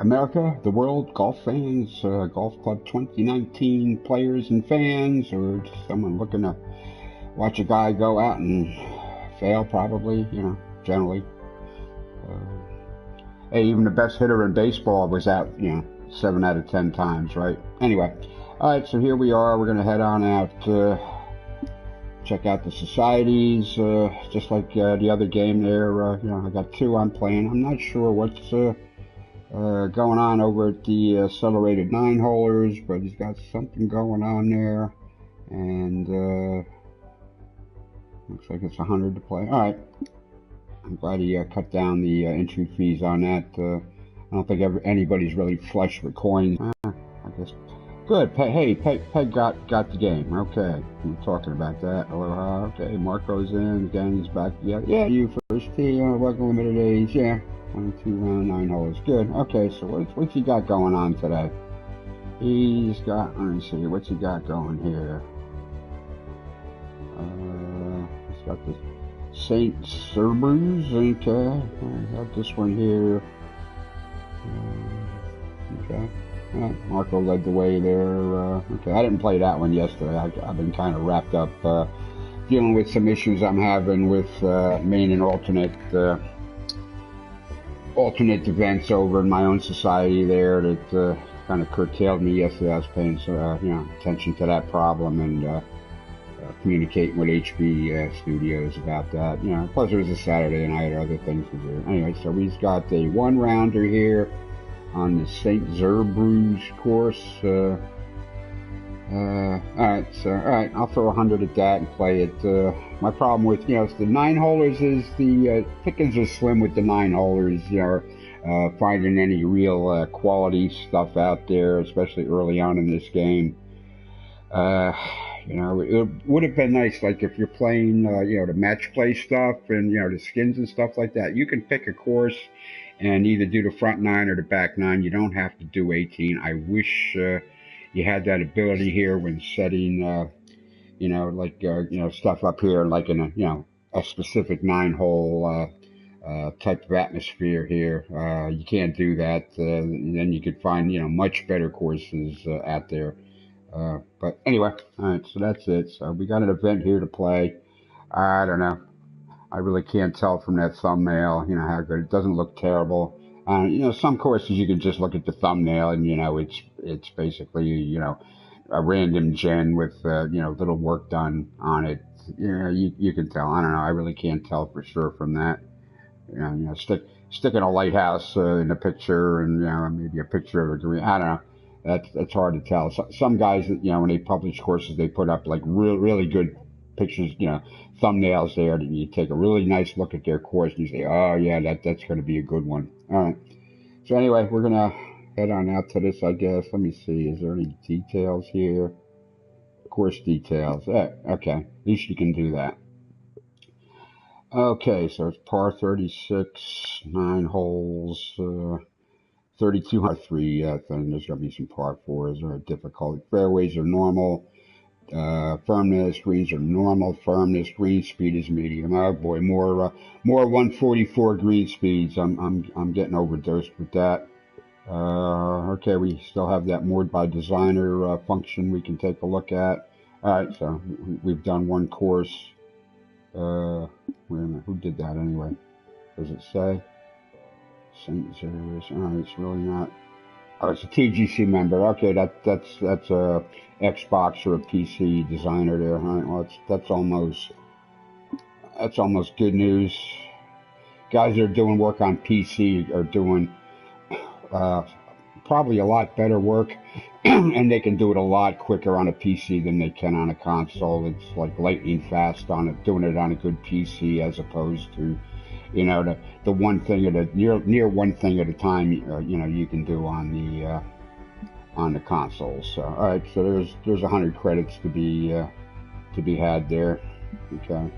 America, the world, golf fans, Golf Club 2019 players and fans, or just someone looking to watch a guy go out and fail, probably, you know, generally. Hey, even the best hitter in baseball was out, you know, 7 out of 10 times, right? Anyway, all right, so here we are. We're going to head on out, check out the societies, just like the other game there. You know, I got 2 I'm playing. I'm not sure what's going on over at the accelerated 9-holers, but he's got something going on there, and looks like it's 100 to play. All right, I'm glad he cut down the entry fees on that. I don't think anybody's really flush with coins. I guess good. Peg got the game. Okay, we're talking about that. Aloha. Okay, Marco's in. Again, he's back. Yeah. You first tee. Welcome limited age. Yeah. 22 round 9 holes. Good. Okay, so what's he got going on today? He's got, let me see, what's he got going here? He's got the St. Cerberus. Okay, I got this one here. Okay. Marco led the way there. Okay, I didn't play that one yesterday. I've been kind of wrapped up dealing with some issues I'm having with main and alternate events over in my own society there that kind of curtailed me yesterday. I was paying attention to that problem and communicating with HB Studios about that. You know, plus it was a Saturday and I had other things to do. Anyway, so he's got a 1-rounder here on the St. Cerberus course. Alright, I'll throw 100 at that and play it. My problem with, you know, the 9-holers is the pickings are slim with the 9-holers. You know, finding any real quality stuff out there, especially early on in this game. You know, it would have been nice, like if you're playing, you know, the match play stuff and, you know, the skins and stuff like that. You can pick a course and either do the front 9 or the back 9. You don't have to do 18. I wish you had that ability here when setting, you know, like, you know, stuff up here, like in a, you know, a specific 9-hole type of atmosphere here. You can't do that. Then you could find, you know, much better courses out there. But anyway, all right, so that's it. So we got an event here to play. I don't know. I really can't tell from that thumbnail, you know, how good. It doesn't look terrible. You know, some courses you can just look at the thumbnail and, you know, it's basically, you know, a random gen with, you know, little work done on it. You know, you can tell. I don't know. I really can't tell for sure from that. You know, sticking a lighthouse in the picture and, you know, maybe a picture of a green. I don't know. That's hard to tell. Some guys, you know, when they publish courses, they put up like really good pictures, you know, thumbnails there. That you take a really nice look at their course and you say, oh yeah, that's going to be a good one. All right. So anyway, we're gonna head on out to this, I guess. Let me see. Is there any details here? Course details. Okay. At least you can do that. Okay, so it's par 36, 9 holes. 32 par 3 thing. There's going to be some par 4s or difficult. Fairways are normal. Firmness, greens are normal. Firmness, green speed is medium. Oh boy, more 144 green speeds. I'm getting overdosed with that. Okay, we still have that moored by designer function we can take a look at. All right, so we've done one course. Wait a minute, who did that anyway? Does it say? St. Cerberus. Oh, it's really not. Oh, it's a TGC member. Okay, that's a Xbox or a PC designer there. All right, well, that's almost good news. Guys that are doing work on PC are doing probably a lot better work, and they can do it a lot quicker on a PC than they can on a console. It's like lightning fast on it, doing it on a good PC as opposed to, you know, the one thing at a near one thing at a time. You know, you can do on the console. So all right, so there's 100 credits to be had there. Okay.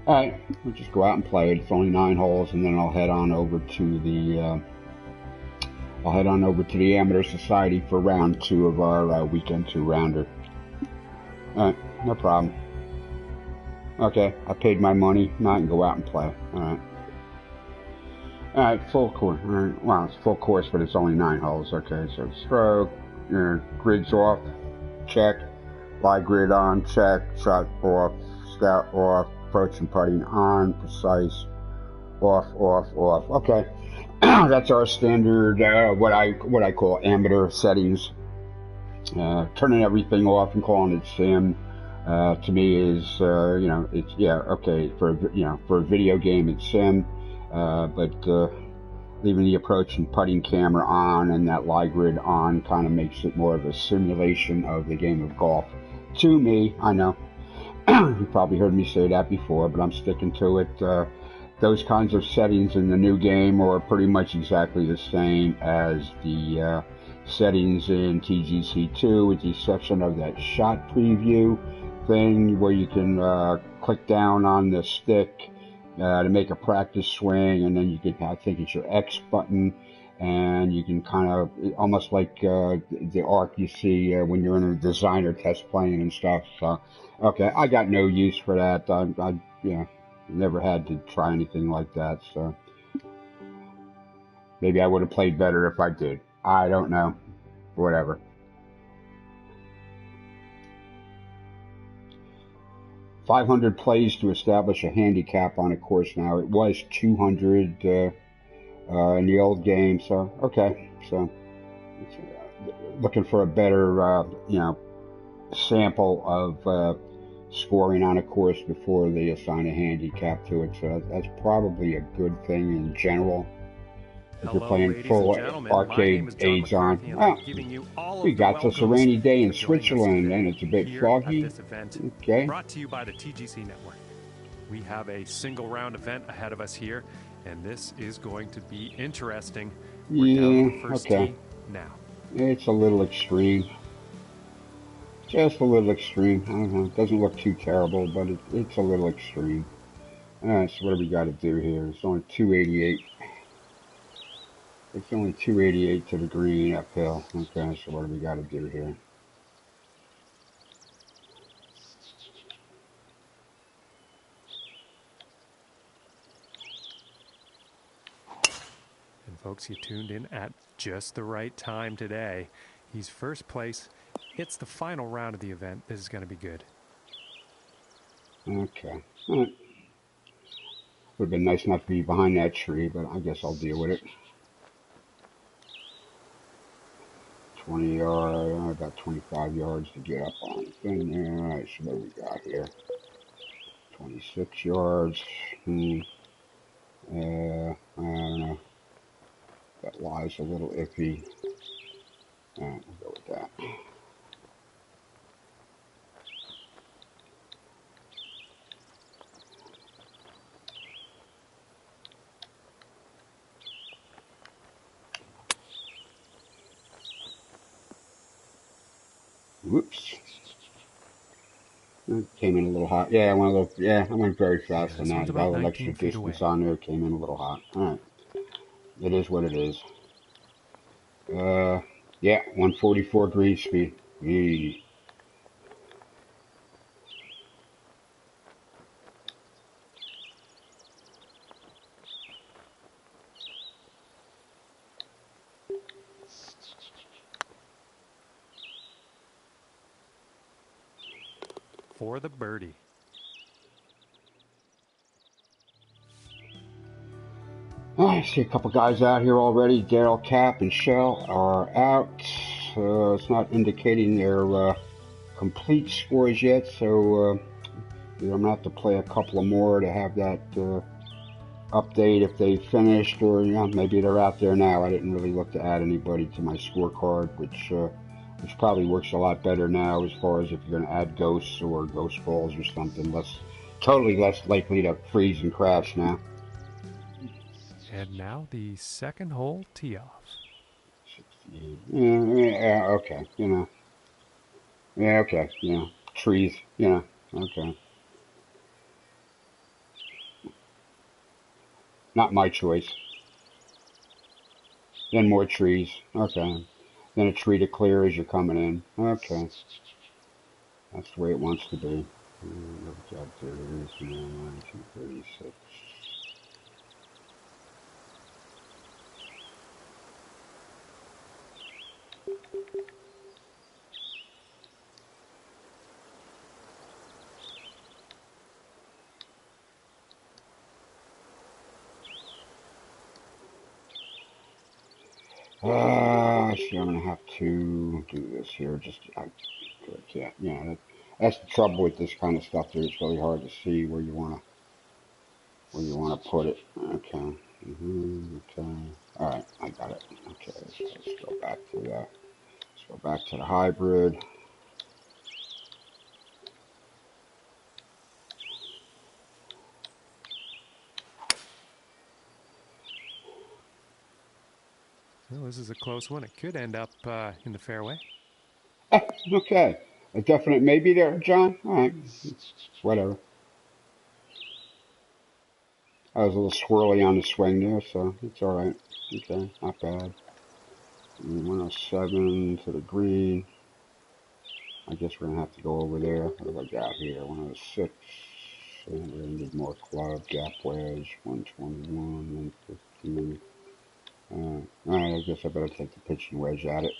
All right, we'll just go out and play it. It's only 9 holes, and then I'll head on over to the Amateur Society for round 2 of our weekend 2-rounder. All right, no problem. Okay, I paid my money. Now I can go out and play. All right. Alright, full course. Alright, well, it's full course, but it's only 9 holes. Okay, so stroke, grids off, check. Live grid on, check. Shot off, scout off, approach and putting on, precise, off, off, off. Okay, that's our standard, what I call amateur settings. Turning everything off and calling it sim, to me is, it's, yeah, okay, for a video game it's sim, but leaving the approach and putting camera on and that live grid on kind of makes it more of a simulation of the game of golf. To me, I know, you probably heard me say that before, but I'm sticking to it. Those kinds of settings in the new game are pretty much exactly the same as the settings in TGC2, with the exception of that shot preview thing where you can click down on the stick to make a practice swing, and then you can, I think it's your X button, and you can kind of, almost like the arc you see when you're in a designer test playing and stuff. So, okay, I got no use for that. I never had to try anything like that, so maybe I would have played better if I did. I don't know. Whatever. $500 plays to establish a handicap on a course now. It was 200 in the old game, so okay. So looking for a better, sample of scoring on a course before they assign a handicap to it. So that's probably a good thing in general. If you're playing full arcade aids on. We got just a rainy day in Switzerland and it's a bit foggy. Okay. Brought to you by the TGC Network. We have a single round event ahead of us here, and this is going to be interesting. We're down to the first tee now. It's a little extreme. Just a little extreme. I don't know. It doesn't look too terrible, but it's a little extreme. Alright, so what do we got to do here? It's only 288. It's only 288 to the green uphill. Okay, so what do we got to do here? And folks, you tuned in at just the right time today. He's first place. It's the final round of the event. This is going to be good. Okay. All right. Would have been nice enough to be behind that tree, but I guess I'll deal with it. 20 yards, about 25 yards to get up on it. All right, so what do we got here? 26 yards. I don't know. That lie's a little iffy. All right, we'll go with that. Whoops. It came in a little hot. Yeah, I went very fast on that. That little extra distance on there came in a little hot. Alright. It is what it is. Yeah, 144 green speed. Yee. For the birdie. I see a couple guys out here already. Daryl, Cap, and Shell are out. It's not indicating their complete scores yet, so I'm going to have to play a couple of more to have that update if they finished, or maybe they're out there now. I didn't really look to add anybody to my scorecard, which probably works a lot better now as far as if you're going to add ghosts or ghost balls or something. Totally less likely to freeze and crash now. And now the second hole tee off. 68. Yeah, okay, Yeah, okay, trees, okay. Not my choice. Then more trees, okay. Then a tree to clear as you're coming in, okay. That's the way it wants to be. Job 236. See, I'm gonna have to do this here. I can't. Yeah, that's the trouble with this kind of stuff. There, it's really hard to see where you wanna put it. Okay. Okay. All right, I got it. Okay, so let's go back to the hybrid. Well, this is a close one. It could end up in the fairway. Okay, a definite maybe there, John. All right, whatever. I was a little swirly on the swing there, so it's all right. Okay, not bad. 107 to the green. I guess we're gonna have to go over there. What do I got here? 106. And we're gonna need more club, gap wedge, 121, 115. Alright, I guess I better take the pitching wedge at it.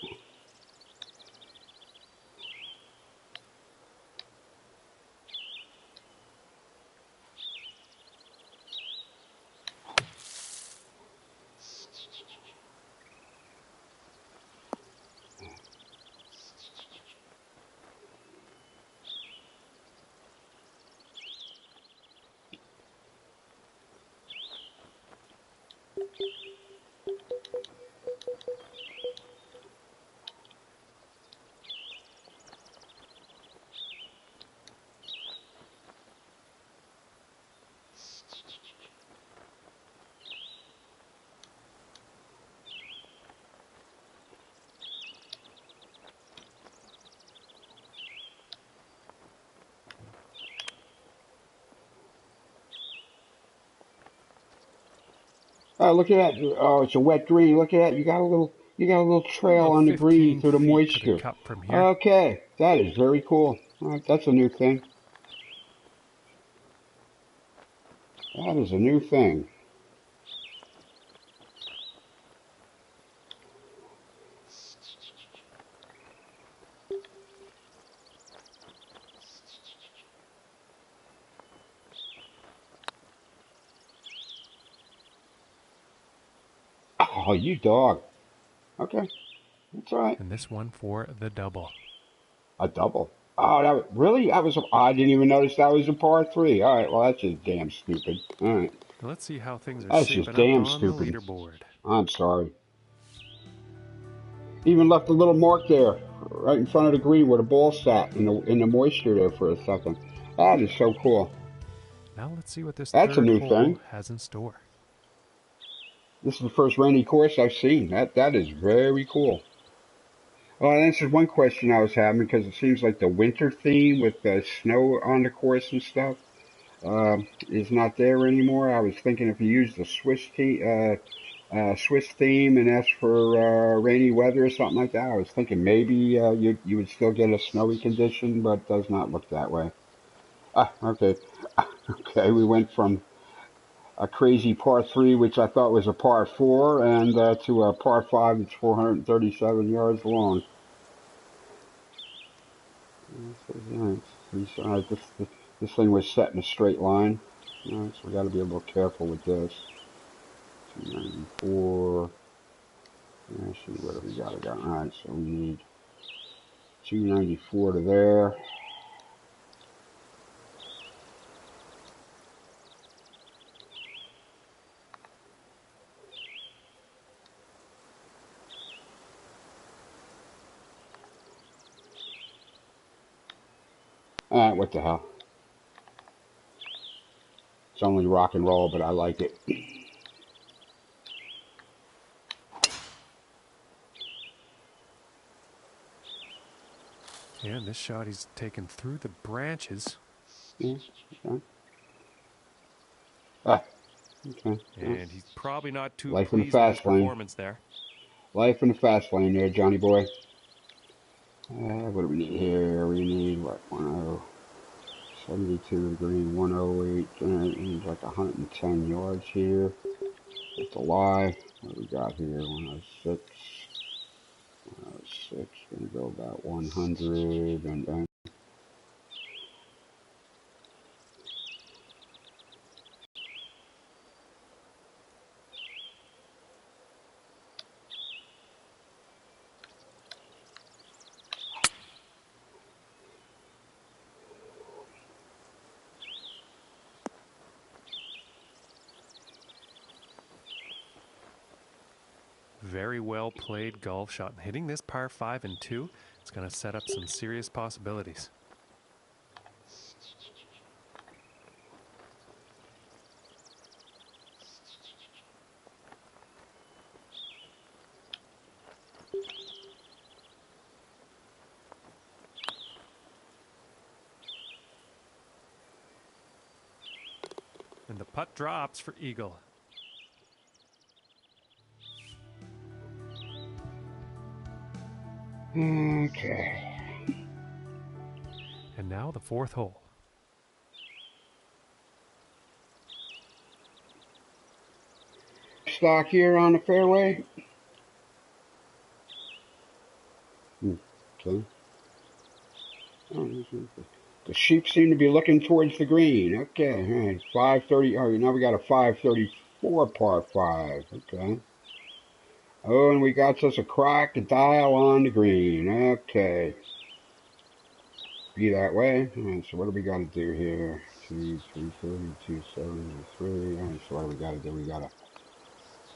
Oh, look at that! Oh, it's a wet green. Look at that! You got a little trail About on the green 15 through the feet to the moisture. cup from here. Okay, that is very cool. All right, that's a new thing. That is a new thing. Oh, you dog. Okay, that's all right. And this one for the double. A double. Oh, really? I didn't even notice that was a par three. All right, well, that's just damn stupid. All right. Let's see how things are That's just shaping up damn on the stupid. leaderboard. I'm sorry. Even left a little mark there, right in front of the green where the ball sat in the moisture there for a second. That is so cool. Now let's see what this That's a third new hole thing. has in store. This is the first rainy course I've seen. That is very cool. Well, that answers one question I was having because it seems like the winter theme with the snow on the course and stuff is not there anymore. I was thinking if you use the Swiss theme and ask for rainy weather or something like that, I was thinking maybe you would still get a snowy condition, but it does not look that way. Okay, okay. We went from a crazy par three, which I thought was a par four, and to a par five that's 437 yards long. This thing was set in a straight line. All right, so we got to be a little careful with this. 294. Let's see what we got. All right, so we need 294 to there. All right, what the hell? It's only rock and roll, but I like it. Yeah, and this shot he's taken through the branches. Yeah, okay. Ah, okay. And he's probably not too Life in the pleased with his fast lane. performance there. Life in the fast lane there, Johnny boy. What do we need here? We need, what, 72 to the green, 108. We need like 110 yards here. It's a lie. What do we got here? 106. 6, gonna go about 100, and then Very well played golf shot. Hitting this par 5 and 2, it's going to set up some serious possibilities. And the putt drops for eagle. okay. And now the 4th hole. Stock here on the fairway. Okay. The sheep seem to be looking towards the green. Okay, all right. 530. Oh, now we got a 534 par 5. Okay. Oh, and we got us a crocodile on the green. Okay. Be that way. All right, so what do we got to do here? 330, 273. All right, so what do we got to do? We got to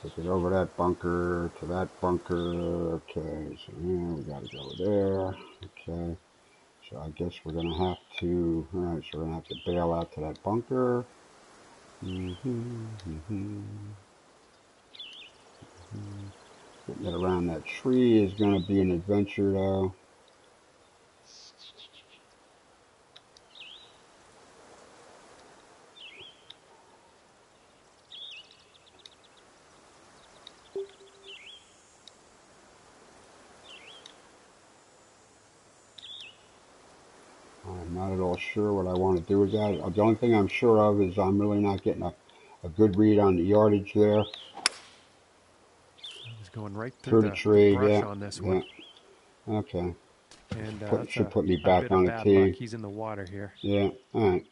take it over that bunker to that bunker. Okay, so yeah, we got to go there. Okay. So I guess we're going to have to, all right, so we're going to have to bail out to that bunker. Getting it around that tree is going to be an adventure, though. I'm not at all sure what I want to do with that. The only thing I'm sure of is I'm really not getting a good read on the yardage there. He's going right Through the tree, brush yeah, on this yeah. one. Okay. And Should put me a back bit on of the bad tee. luck. He's in the water here. Yeah, all right.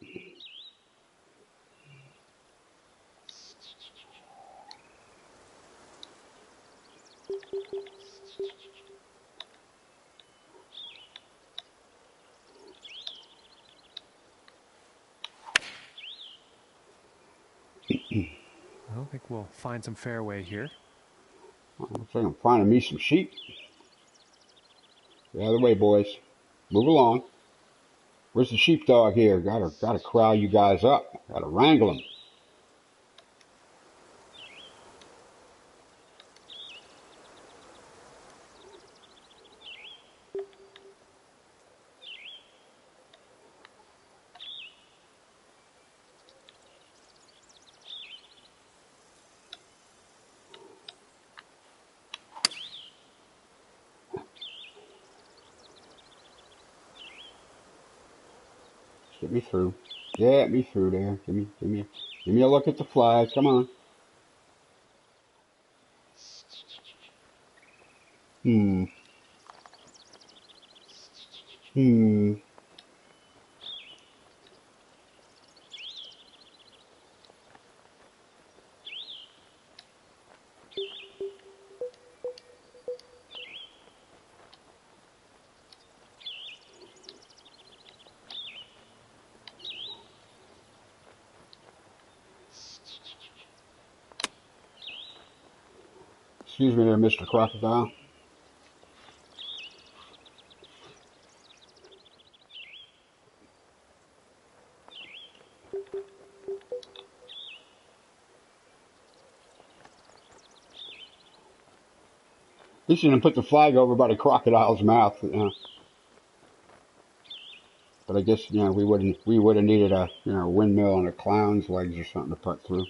I don't think we'll find some fairway here. I think I'm finding me some sheep. Get out of the way, boys. Move along. Where's the sheepdog here? Gotta corral you guys up. Gotta wrangle them. Get me through. Get me through there. Give me a look at the flag. Come on. Hmm. Excuse me there, Mr. Crocodile. He shouldn't put the flag over by the crocodile's mouth. But I guess we would have needed a windmill and a clown's legs or something to put through.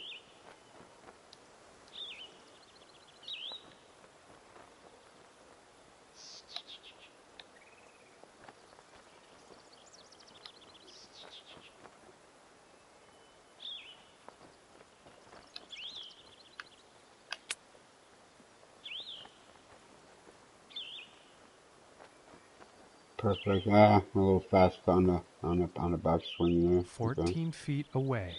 Perfect. Ah, a little fast on the backswing there. Okay. 14 feet away.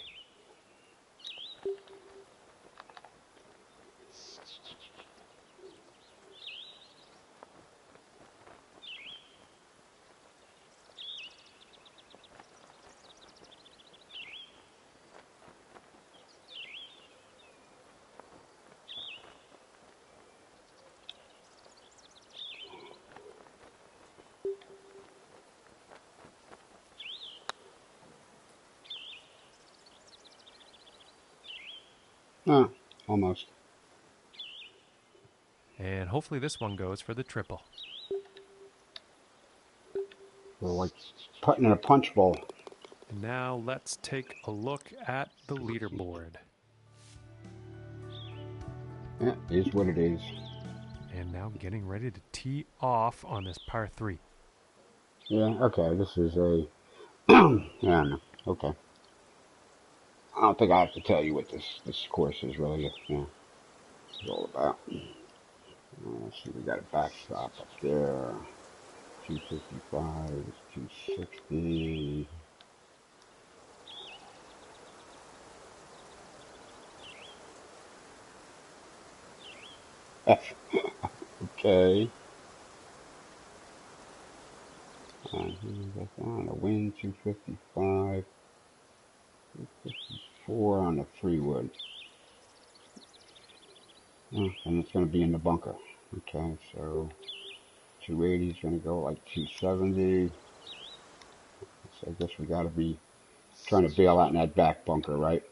Ah, almost. And hopefully this one goes for the triple. We're like putting in a punch bowl. And now let's take a look at the leaderboard. Yeah, is what it is. And now getting ready to tee off on this par 3. Yeah, okay, this is a... yeah, no, okay. I don't think I have to tell you what this course is really, it's all about. Let's see, we got a backstop up there. 255, 260. Okay. On the wind, 255. 254 on the 3-wood. And it's going to be in the bunker. Okay, so 280 is going to go like 270. So I guess we got to be trying to bail out in that back bunker, right?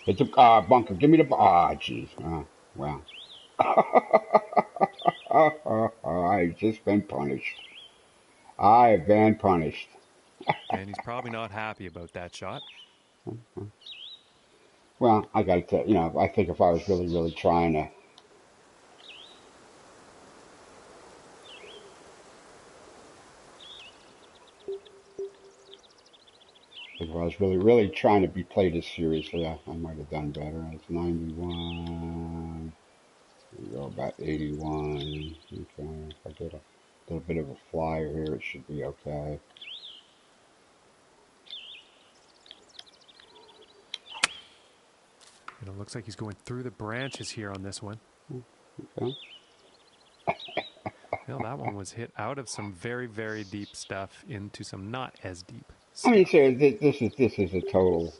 It's a bunker. Give me the... Ah, jeez. Wow. I've just been punished. I've been punished. And he's probably not happy about that shot. Well, I got to tell you, I think if I was really, really trying to... If I was really, really trying to be played this seriously, I might have done better. It's 91. We go about 81. Okay, if I get a little bit of a flyer here, it should be okay. And it looks like he's going through the branches here on this one. Okay. Well, that one was hit out of some very, very deep stuff into some not as deep stuff. I mean, so this is a total,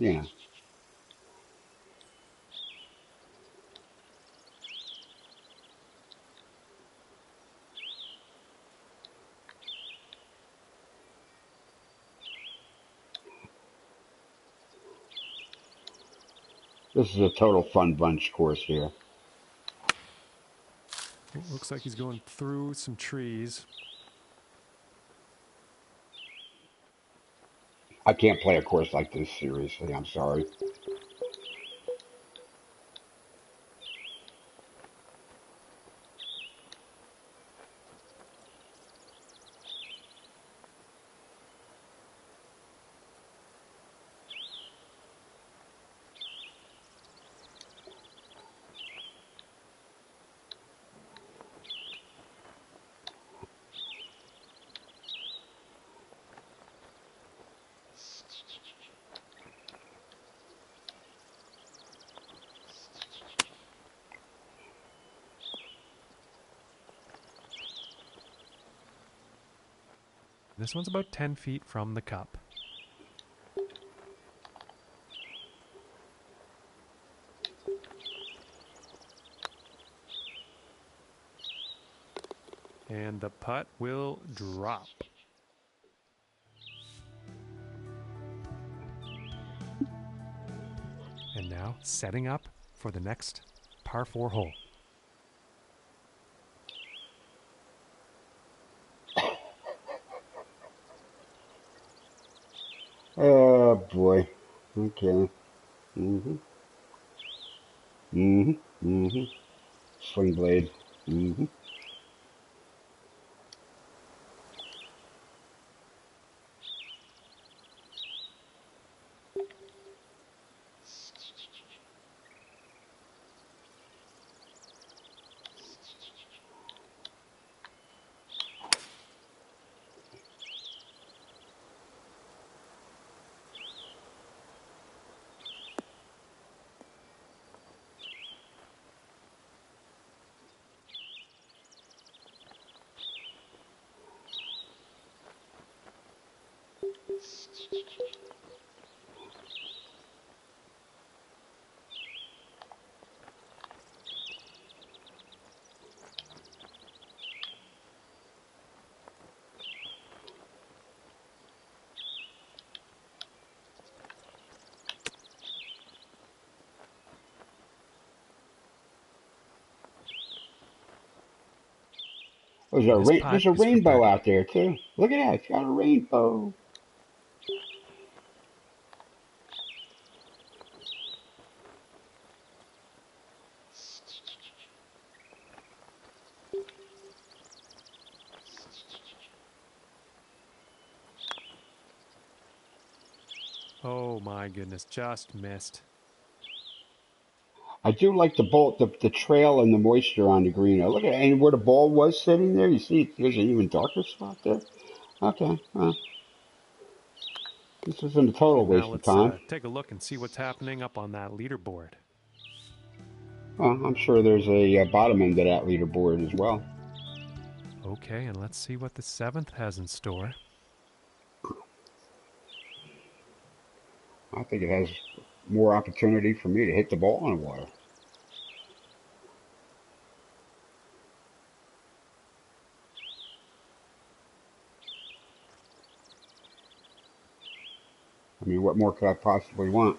This is a total fun bunch course here. It looks like he's going through some trees. I can't play a course like this seriously. I'm sorry. This one's about 10 feet from the cup. And the putt will drop. And now setting up for the next par 4 hole. Oh boy. Okay. Mhm. Mhm. Mhm. Swing blade. Mhm. Oh, This putt there's a is for rainbow birdie. out there too. Look at that. It's got a rainbow. Oh my goodness, just missed. I do like the ball, the trail and the moisture on the green. Oh, look at and where the ball was sitting there. You see, there's an even darker spot there. Okay, well, this isn't a total And now waste of let's time. take a look and see what's happening up on that leaderboard. Well, I'm sure there's a bottom end of that leaderboard as well. Okay, and let's see what the 7th has in store. I think it has more opportunity for me to hit the ball in the water. I mean, what more could I possibly want?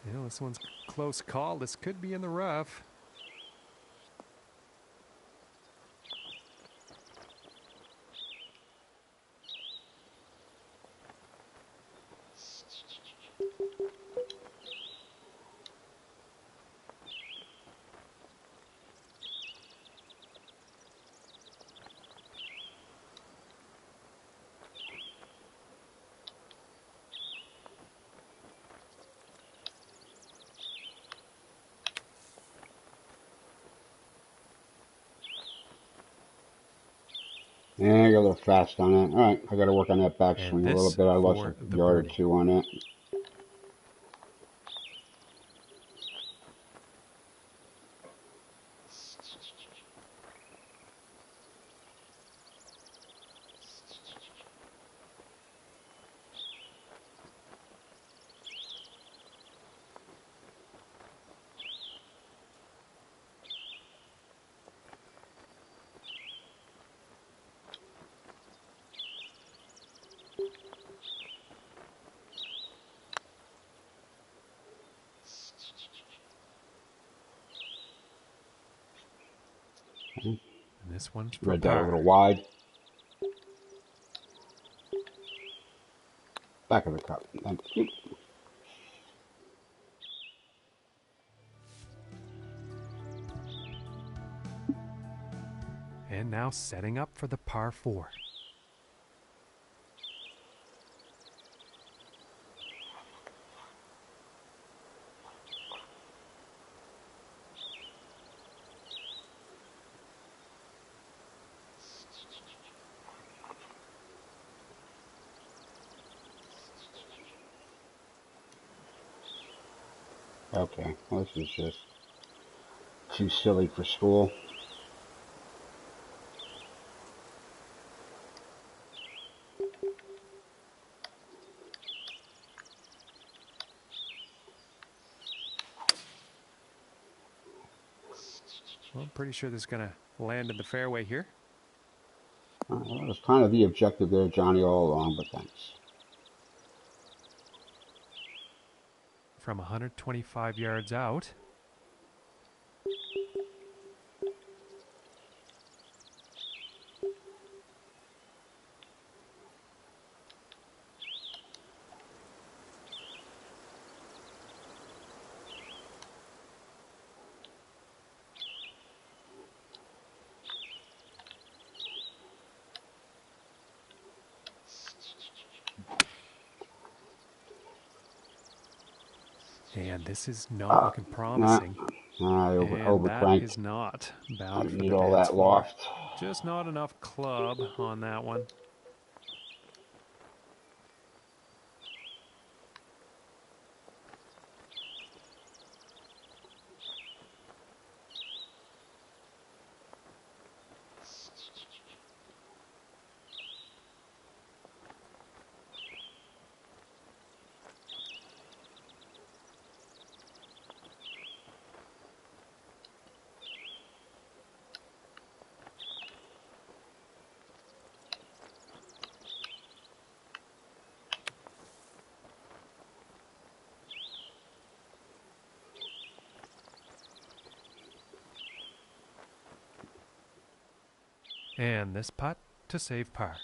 You know, this one's close call. This could be in the rough. Yeah, I got a little fast on that. All right, I got to work on that And backswing a little this bit. I lost for a the yard or birdie. two on it. And this one's for Read that a little par. wide. Back of the cup. Thank you. And now setting up for the par 4. Okay, well, this is just too silly for school. Well, I'm pretty sure this is going to land in the fairway here. That was kind of the objective there, Johnny, all along, but thanks. From 125 yards out. And this is not looking Nah, promising. I And over that cranked. is not I bound didn't for need the all dance that floor. loft. Just not enough club on that one. And this putt to save par.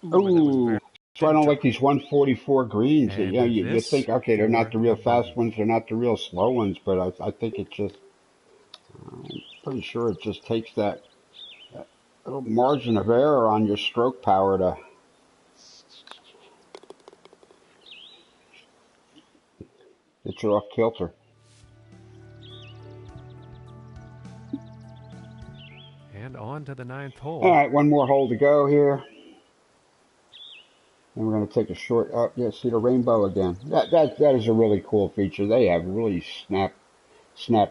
Ooh, so I don't like these 144 greens. And You know, you think, okay, they're not the real fast ones, they're not the real slow ones, but I think it just, I'm pretty sure it just takes that little margin of error on your stroke power to get you off kilter. And on to the 9th hole. All right, one more hole to go here. And we're going to take a short, yeah, see the rainbow again. That is a really cool feature. They have really snap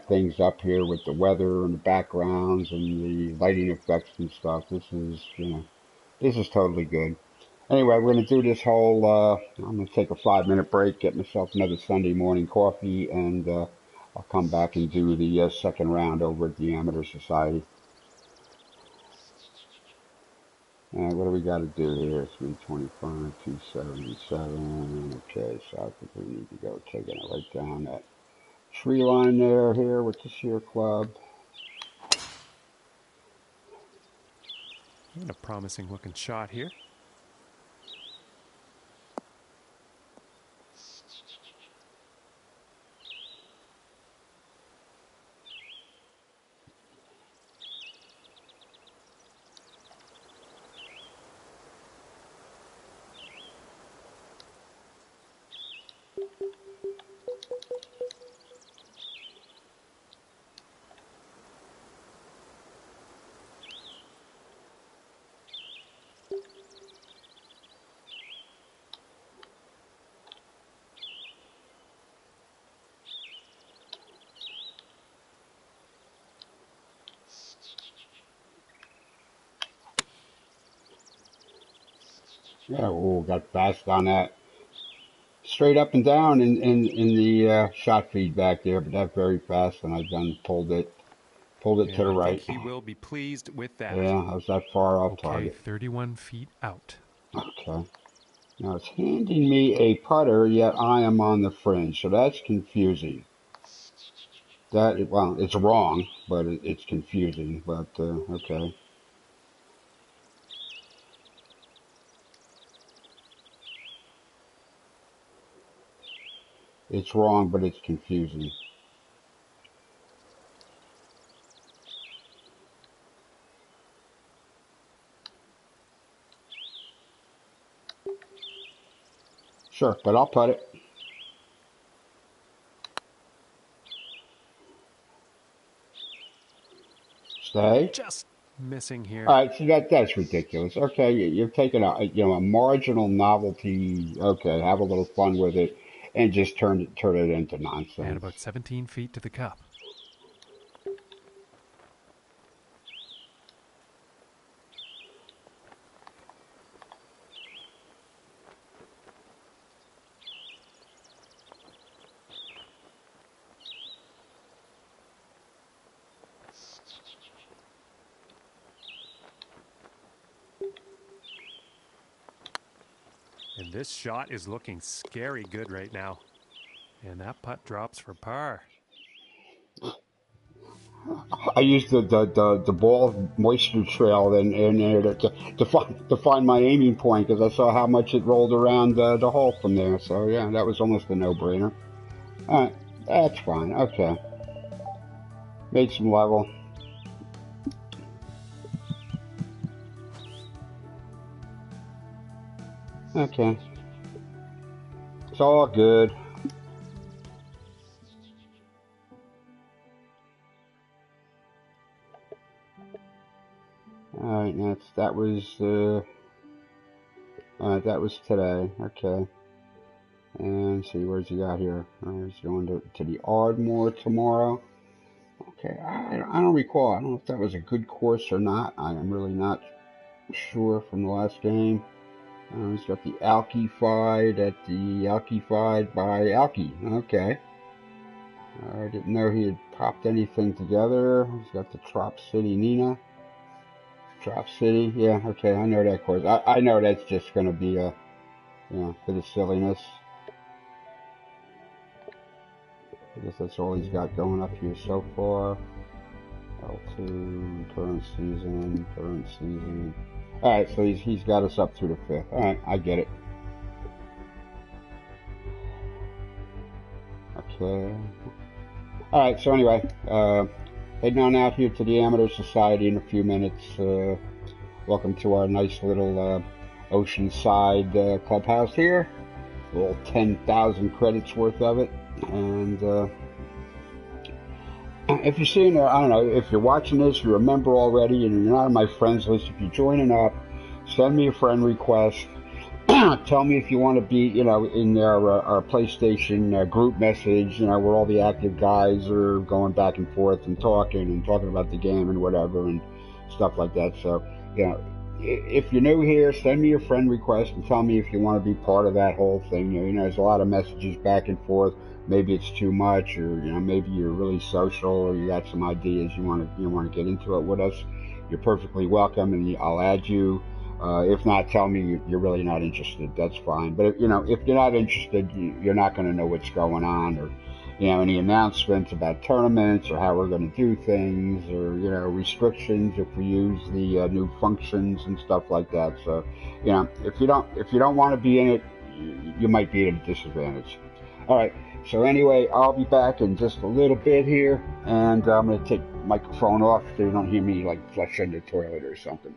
things up here with the weather and the backgrounds and the lighting effects and stuff. This is, this is totally good. Anyway, we're going to do this whole, I'm going to take a 5-minute break, get myself another Sunday morning coffee, and I'll come back and do the second round over at the Amateur Society. All right, what do we got to do here? 325, 277. Okay, so I think we need to go taking it right down that tree line here with the sheer club. And a promising looking shot here. Yeah, oh, got fast on that. Straight up and down in the shot feedback there, but that's very fast, and I done pulled it And to the I right. think he will be pleased with that. Yeah, I was that far off Okay, target. 31 feet out. Okay. Now it's handing me a putter, yet I am on the fringe, so that's confusing. Well, it's wrong, but it's confusing. But okay. It's wrong, but it's confusing. Sure, but I'll putt it. Stay. Just missing here. All right, so that's ridiculous. Okay, you're taking a marginal novelty. Okay, have a little fun with it, and just turn it into nonsense. And about 17 feet to the cup. And this shot is looking scary good right now. And that putt drops for par. I used the ball moisture trail in there to find my aiming point because I saw how much it rolled around the hole from there. So yeah, that was almost a no-brainer. All right, that's fine. Okay, made some level. Okay, it's all good. All right, that was today. Okay, and see where's he got here. He's going to the Ardmore tomorrow. Okay, I don't recall. I don't know if that was a good course or not. I am really not sure from the last game. He's got the Alkified by Alki. Okay. I didn't know he had popped anything together. He's got the Trop City Nina. Drop City, yeah, okay, I know that course. I know that's just going to be a, bit of silliness. I guess that's all he's got going up here so far. L2, current season. Alright, so he's got us up through the 5th. Alright, I get it. Okay. Alright, so anyway, heading on out here to the Amateur Society in a few minutes. Welcome to our nice little oceanside clubhouse here. A little 10,000 credits worth of it. And if you're seeing, I don't know, if you're watching this, you remember already, and you're not on my friends list, if you're joining up, send me a friend request. Tell me if you want to be, in our PlayStation group message, where all the active guys are going back and forth and talking about the game and whatever and stuff like that. So, if you're new here, send me a friend request and tell me if you want to be part of that whole thing. There's a lot of messages back and forth. Maybe it's too much, or maybe you're really social, or you got some ideas you want to get into it with us. You're perfectly welcome, and I'll add you. If not, tell me you're really not interested. That's fine. But if you're not interested, you're not going to know what's going on, or any announcements about tournaments, or how we're going to do things, or restrictions if we use the new functions and stuff like that. So if you don't want to be in it, you might be at a disadvantage. All right. So anyway, I'll be back in just a little bit here, and I'm going to take the microphone off so you don't hear me like flushing the toilet or something.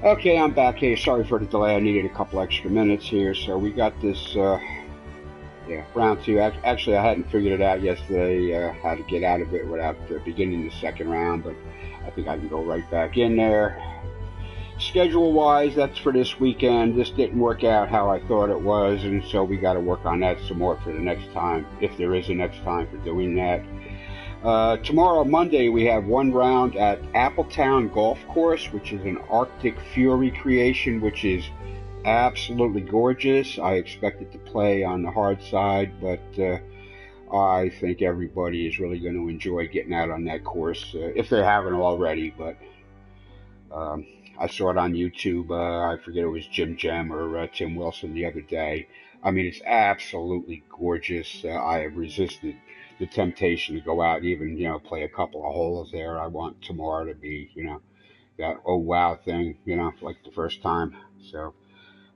Okay, I'm back. Hey, sorry for the delay. I needed a couple extra minutes here. So we got this, round two. Actually, I hadn't figured it out yesterday, how to get out of it without beginning the second round, but I think I can go right back in there. Schedule-wise, that's for this weekend. This didn't work out how I thought it was, and so we got to work on that some more for the next time, if there is a next time for doing that. Tomorrow, Monday, we have one round at Appletown Golf Course, which is an Arctic Fury creation, which is absolutely gorgeous. I expect it to play on the hard side, but I think everybody is really going to enjoy getting out on that course, if they haven't already. But I saw it on YouTube. I forget it was Jim Gem or Tim Wilson the other day. I mean, it's absolutely gorgeous. I have resisted the temptation to go out and even, play a couple of holes there. I want tomorrow to be, that oh wow thing, like the first time. So,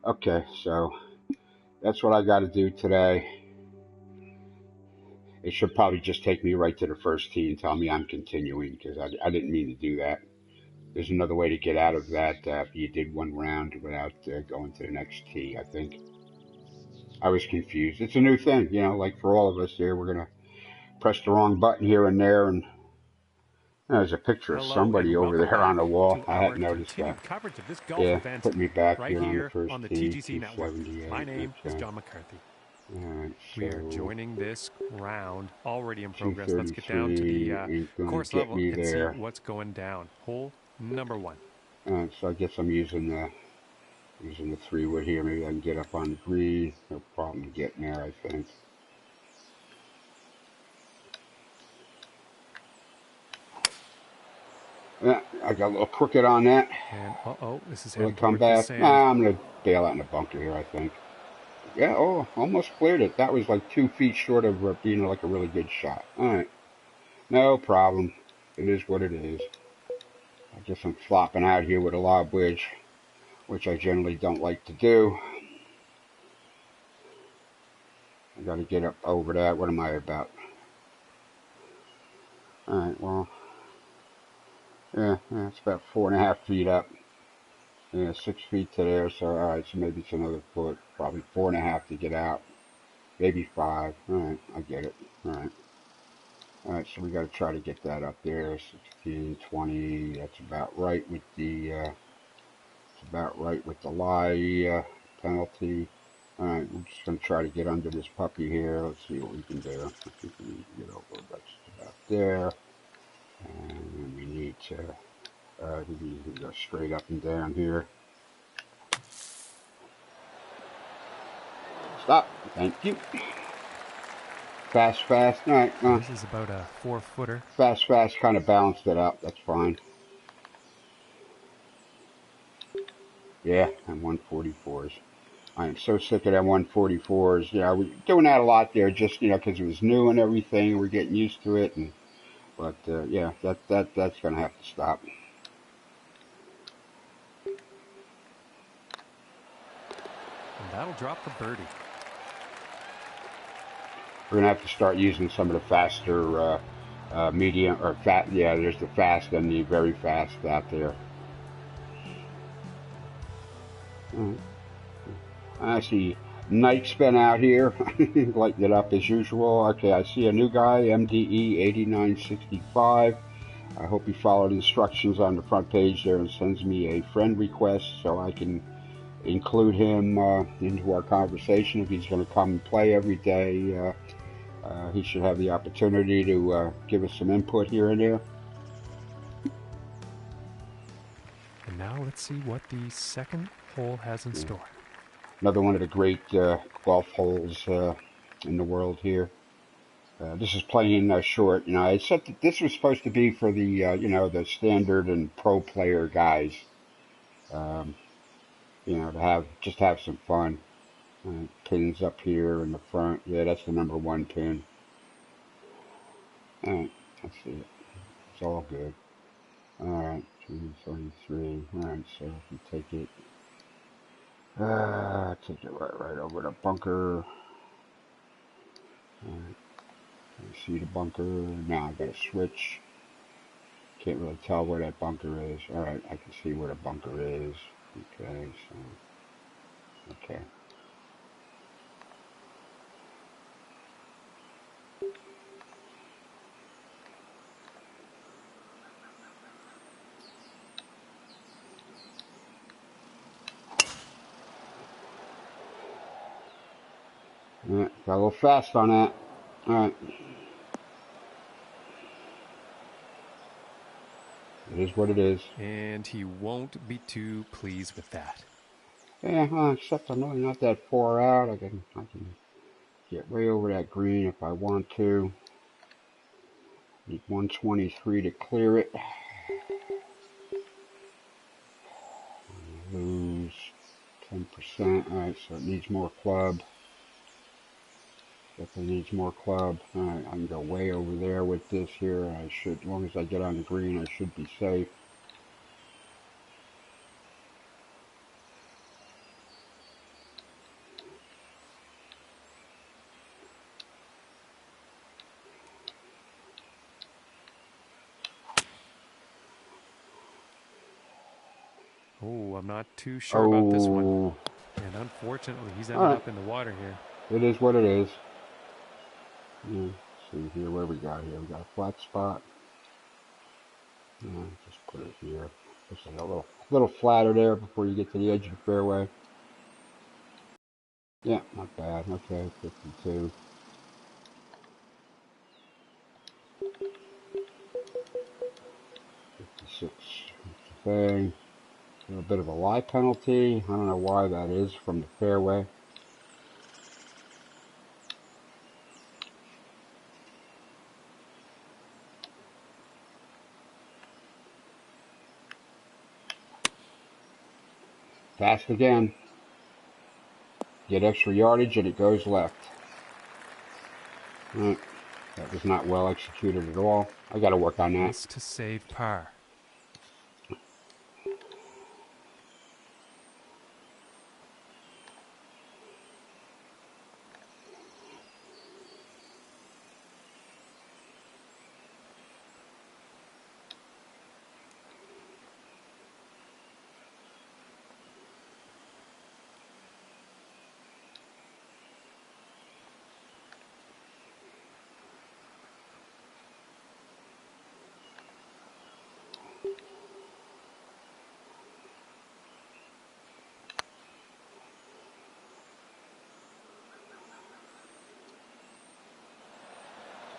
okay, so that's what I got to do today. It should probably just take me right to the first tee and tell me I'm continuing, because I didn't mean to do that. There's another way to get out of that after you did one round without going to the next tee, I think. I was confused. It's a new thing, like for all of us here, we're going to press the wrong button here and there, and there's a picture of somebody over there on the wall. I hadn't noticed that. Coverage of this golf Yeah, event put me back right here on the here first on the tee, TGC Network. 278. My name is Okay. John McCarthy. All right, so We are joining this round already in progress. Let's get down to the course level and see what's going down. Hole number 1. All right, so I guess I'm using the 3-wood here. Maybe I can get up on the green. No problem getting there, I think. Yeah, I got a little crooked on that. And this is Will heading it come towards back? the sand. I'm going to bail out in the bunker here, I think. Yeah, almost cleared it. That was like 2 feet short of being like a really good shot. All right, no problem. It is what it is. I guess I'm flopping out here with a lob wedge, which I generally don't like to do. I got to get up over that. What am I about? All right, well, yeah, it's about 4.5 feet up. Yeah, 6 feet to there. So all right, so maybe it's another foot. Probably 4.5 to get out. Maybe 5. All right, I get it. All right. All right, so we got to try to get that up there. 16, 20. That's about right with the. It's about right with the lie penalty. All right, we're just going to try to get under this puppy here. Let's see what we can do. I think we need to get over. That's about there. And we need to. We need to go straight up and down here. Stop. Thank you. Fast. All right. This is about a 4-footer. Fast kind of balanced it out. That's fine. Yeah, and 144s. I am so sick of them 144s. Yeah, we're doing that a lot there, just because it was new and everything. We're getting used to it, but yeah, that's gonna have to stop. And that'll drop the birdie. We're gonna have to start using some of the faster medium or fat. Yeah, there's the fast and the very fast out there. I see Nike's been out here, lighting it up as usual. Okay, I see a new guy, MDE 8965. I hope he followed instructions on the front page there and sends me a friend request so I can include him into our conversation. If he's going to come and play every day, he should have the opportunity to give us some input here and there. And now let's see what the second hole has in store. Another one of the great golf holes in the world here. This is playing short. I said that this was supposed to be for the the standard and pro player guys. To have some fun. Pins up here in the front. Yeah, that's the number 1 pin. All right, let's see it. It's all good. All right, 233. All right, so if you take it. Take it right over the bunker. Alright. You see the bunker? Now I gotta switch. Can't really tell where that bunker is. Alright, I can see where the bunker is. Okay, so. Okay. Alright, got a little fast on that. Alright. It is what it is. And he won't be too pleased with that. Yeah, except I'm really not that far out. I can get way over that green if I want to. Need 123 to clear it. Lose 10%. Alright, so it needs more club. Definitely needs more club. Alright, I can go way over there with this here. I should, as long as I get on the green, I should be safe. Oh, I'm not too sure about this one. Oh. And unfortunately, he's ended up in the water here. It is what it is. Yeah, let's see here where we got here. We got a flat spot. Just put it here. Just a little flatter there before you get to the edge of the fairway. Yeah, not bad. Okay, 52. 56. That's the thing. A little bit of a lie penalty. I don't know why that is from the fairway. Fast again. Get extra yardage and it goes left. Right. That was not well executed at all. I got to work on that. This to save par.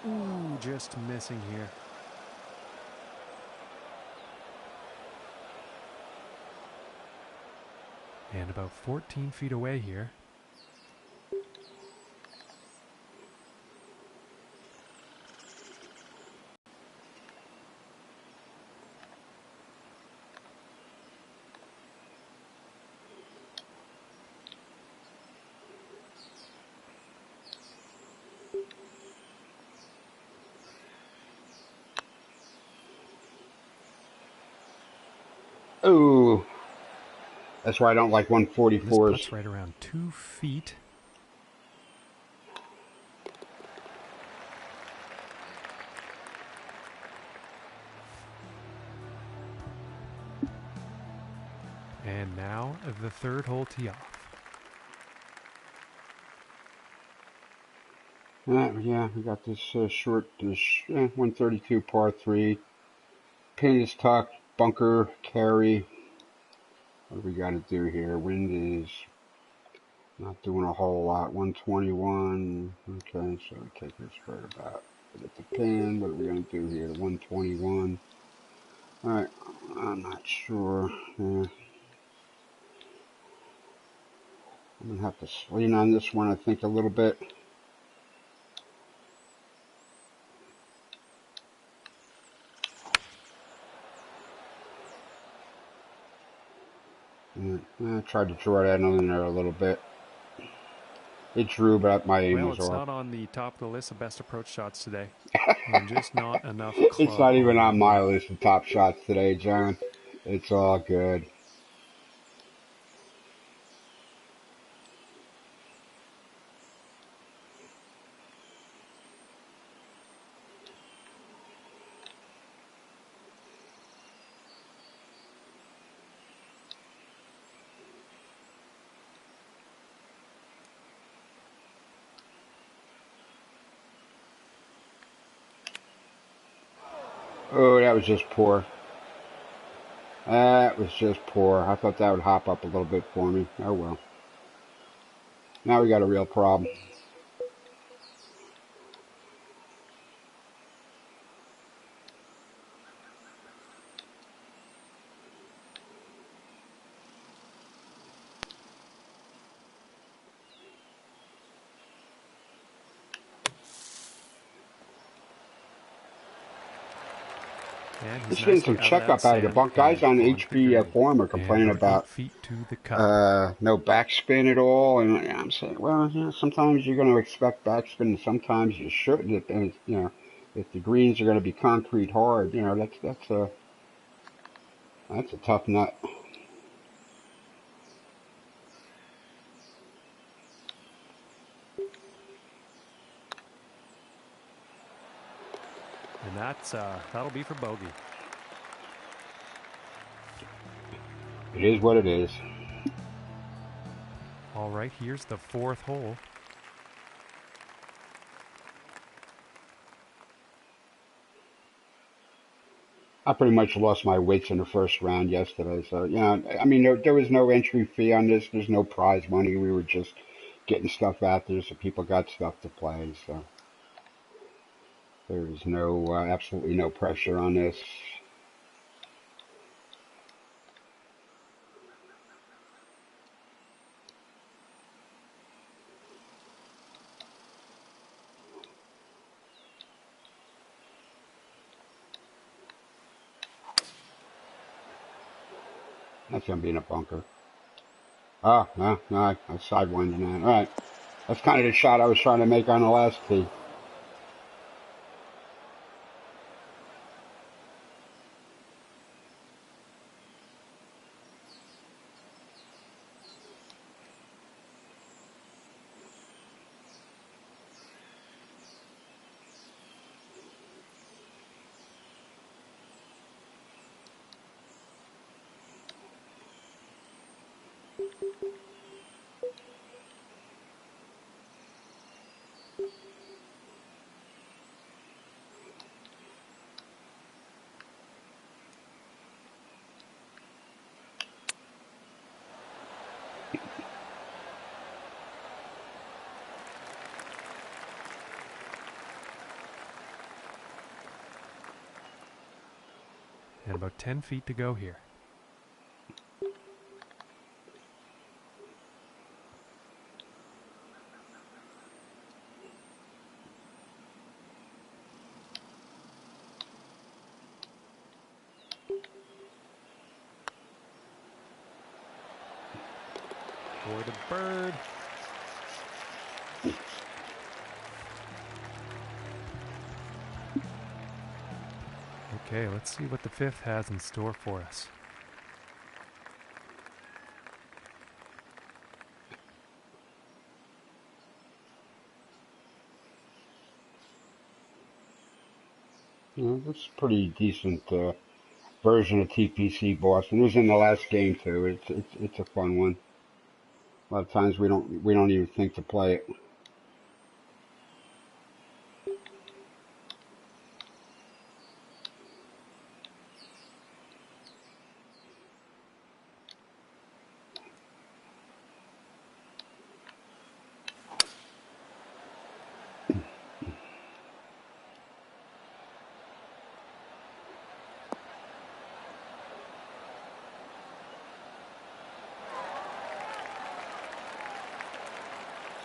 Ooh, just missing here. And about 14 feet away here. Ooh. That's why I don't like 144s. This putt's right around 2 feet. And now the third hole tee off. Yeah, we got this short, 132 par 3. Pin is tucked, bunker, carry. What do we got to do here? Wind is not doing a whole lot. 121. Okay, so we take this right about. Get the pin. What are we going to do here? 121. Alright, I'm not sure. Yeah. I'm going to have to lean on this one, I think, a little bit. I tried to draw that in there a little bit. It drew, but my aim was off. Well, it's not on the top of the list of best approach shots today. And just not enough club. It's not even on my list of top shots today, John. It's all good. Oh, that was just poor. That was just poor. I thought that would hop up a little bit for me. Oh well. Now we got a real problem. And he's Just getting nicely some out of that checkup out of the sand bunk. Guys and on the onto the HB green. forum are And complaining about 8 about feet to the cup. no backspin at all, and I'm saying, well, you know, sometimes you're going to expect backspin, and sometimes you shouldn't. And you know, if the greens are going to be concrete hard, you know, that's a tough nut. And that'll be for bogey. It is what it is. All right, here's the 4th hole. I pretty much lost my wits in the first round yesterday. So, you know, I mean, there was no entry fee on this. There's no prize money. We were just getting stuff out there so people got stuff to play. So there is no, absolutely no pressure on this. That's going to be in a bunker. Oh, no, I sidewinded that. All right. That's kind of the shot I was trying to make on the last tee. And about 10 feet to go here. For the bird. Okay, let's see what the 5th has in store for us. Yeah, that's a pretty decent version of TPC Boston. It was in the last game too. It's a fun one. A lot of times we don't even think to play it.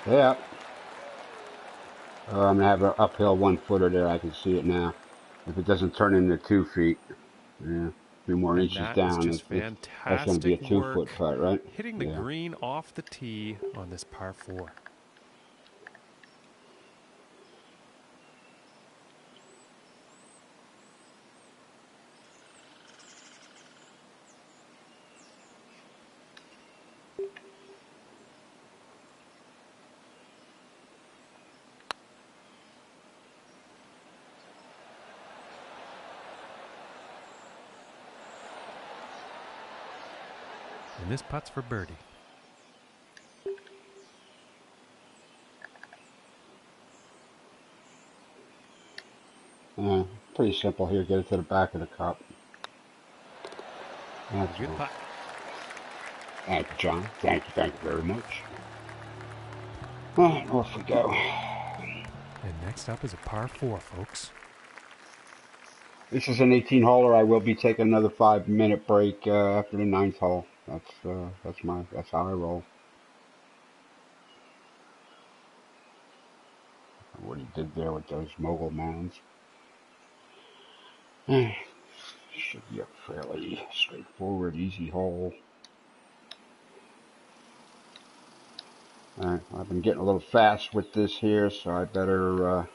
Yeah. I'm gonna have an uphill 1-footer there. I can see it now. If it doesn't turn into 2 feet, yeah, a few more And inches that is down, just that's gonna be a fantastic 2-foot work putt, right? hitting the Yeah. green off the tee on this par 4. And this putt's for birdie. Pretty simple here. Get it to the back of the cup. That's Good putt. Thank you, John. Thank you very much. All right, off we go. And next up is a par 4, folks. This is an 18-holer. I will be taking another 5-minute break after the 9th hole. That's how I roll. What he did there with those mogul mounds. should be a fairly straightforward, easy hole. Alright, I've been getting a little fast with this here, so I better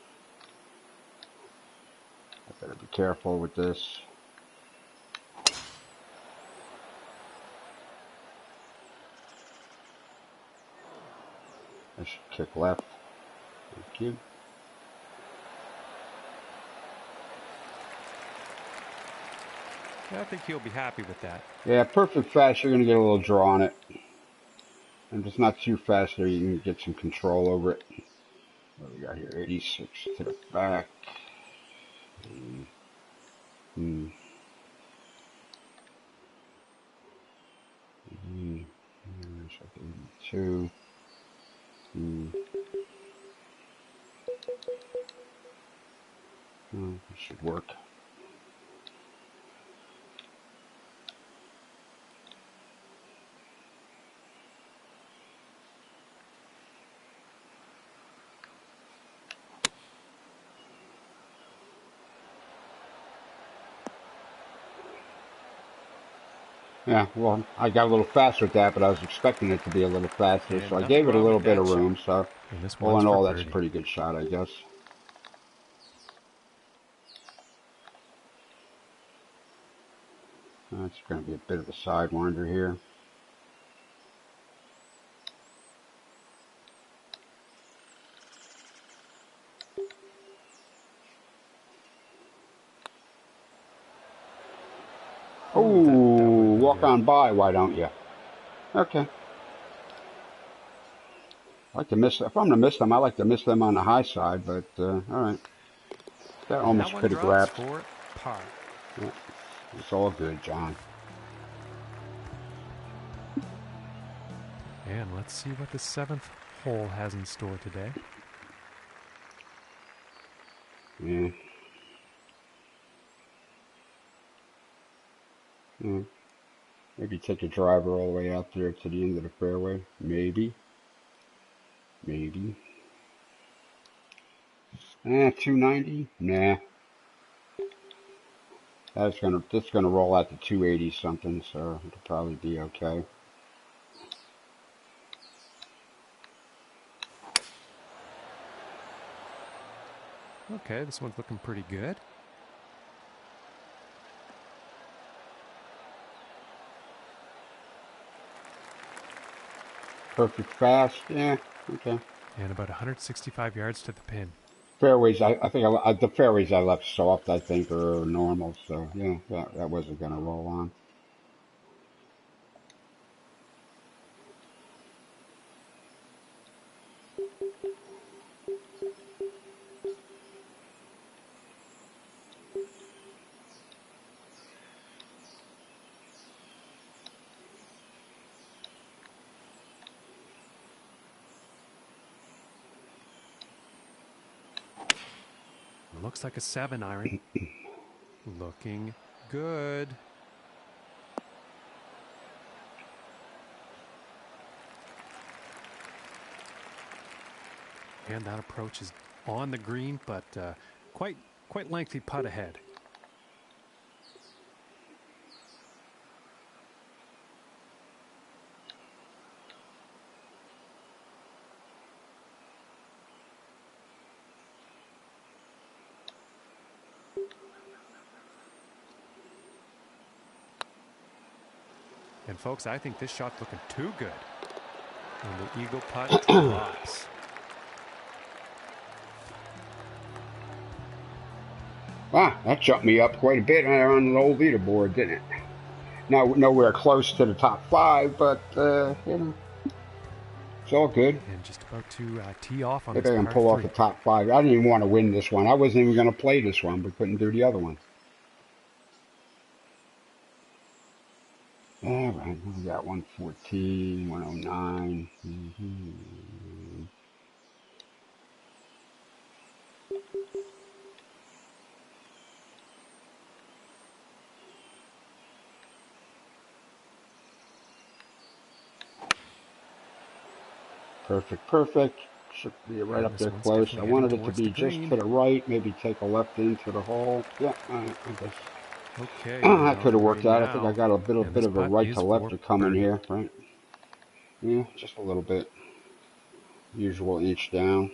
be careful with this. I should kick left. Thank you. Yeah, I think he'll be happy with that. Yeah, perfect fast, you're going to get a little draw on it. And if it's not too fast there, you can get some control over it. What do we got here? 86 to the back. There's like 82. It should work. Yeah, well, I got a little faster with that, but I was expecting it to be a little faster, so I gave it a little bit of room, so all in all, that's a pretty good shot, I guess. That's going to be a bit of a sidewinder here. Oh, walk on by, why don't you? Okay. I like to miss, if I'm going to miss them, I like to miss them on the high side, but, alright. That almost could have grabbed. For par. Yeah, it's all good, John. And let's see what the 7th hole has in store today. Yeah. Maybe take a driver all the way out there to the end of the fairway. Maybe. 290? Nah. That's gonna roll out to 280 something, so it'll probably be okay. Okay, this one's looking pretty good. Perfect fast, yeah, okay. And about 165 yards to the pin. Fairways, I think the fairways I left soft, I think, are normal, so yeah, that wasn't gonna roll on. Looks like a 7-iron. Looking good. And that approach is on the green, but quite lengthy putt ahead. And folks, I think this shot's looking too good. And the eagle putt drops. Wow, that jumped me up quite a bit on the old leaderboard, didn't it? Now, nowhere close to the top 5, but, you know, it's all good. And just about to tee off on Maybe this I can par pull 3. off the top 5. I didn't even want to win this one. I wasn't even going to play this one, but couldn't do the other one. All right, we got 114, 109. Perfect. Should be right up there close. I wanted it to be just to the right, maybe take a left into the hole. Yeah, I guess Okay. That could have worked out. I think I got a and bit this of a putt right is to left for to come in birdie. here, right? Yeah, just a little bit. Usual inch down.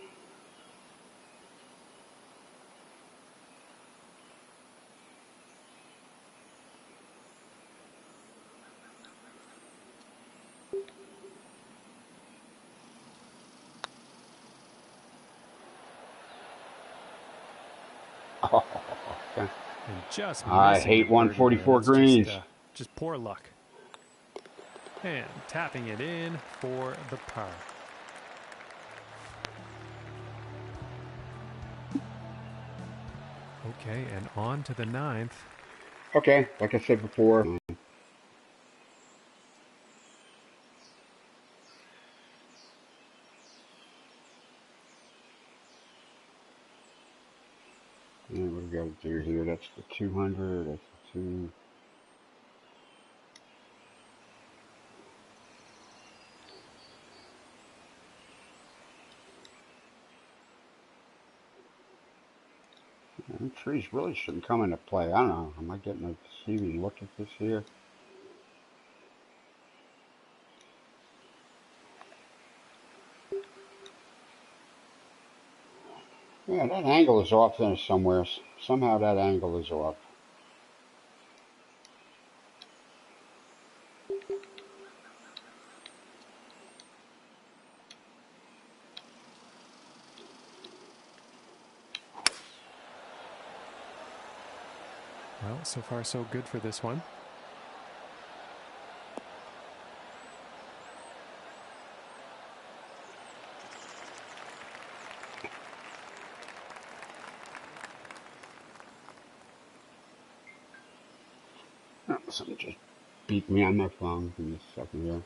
Oh, okay. And just I missing hate the birdie there. 144 That's greens. just poor luck. And tapping it in for the par. Okay, and on to the 9th. Okay, like I said before. Yeah, what do we got to do here? That's the 200. That's the 2. The trees really shouldn't come into play. I don't know. Am I getting a deceiving look at this here? Yeah, that angle is off there somewhere. Somehow that angle is off. Well, so far so good for this one. Oh, something just beat me on my phone. Give me a second here.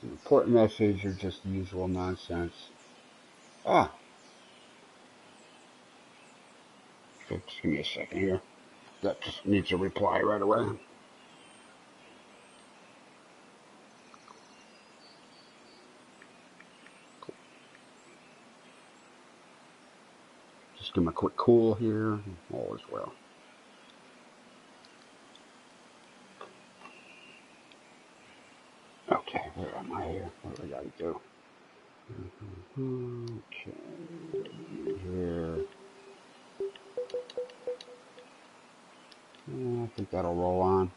The important message or just the usual nonsense. Ah, okay, just give me a second here. That just needs a reply right away. Just give him a quick cool here. All is well. Okay, where am I here? What do I got to do? Okay, here. Yeah, I think that'll roll on.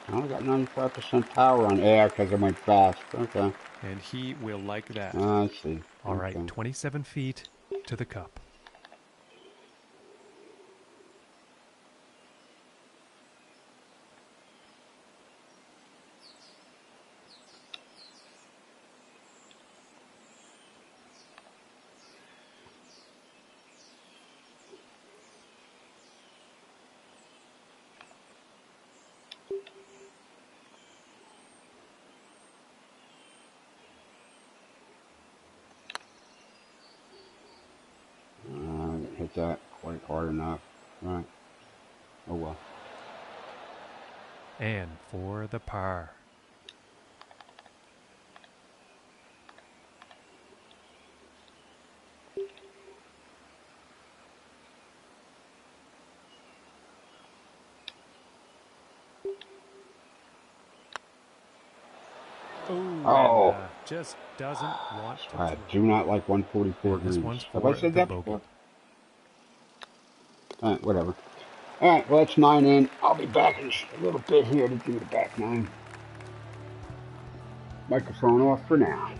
I only got 95% power on air because I went fast. Okay. And he will like that. I see. All right, Okay. 27 feet to the cup. I didn't hit that quite hard enough. Right. Oh well. And for the par. Ooh, Oh, and just doesn't want to I throw. do not like 144 And this greens. one's Have I for said the that bogey. before? All right, whatever. All right, well, that's 9 in. I'll be back in a little bit here to do the back 9. Microphone off for now.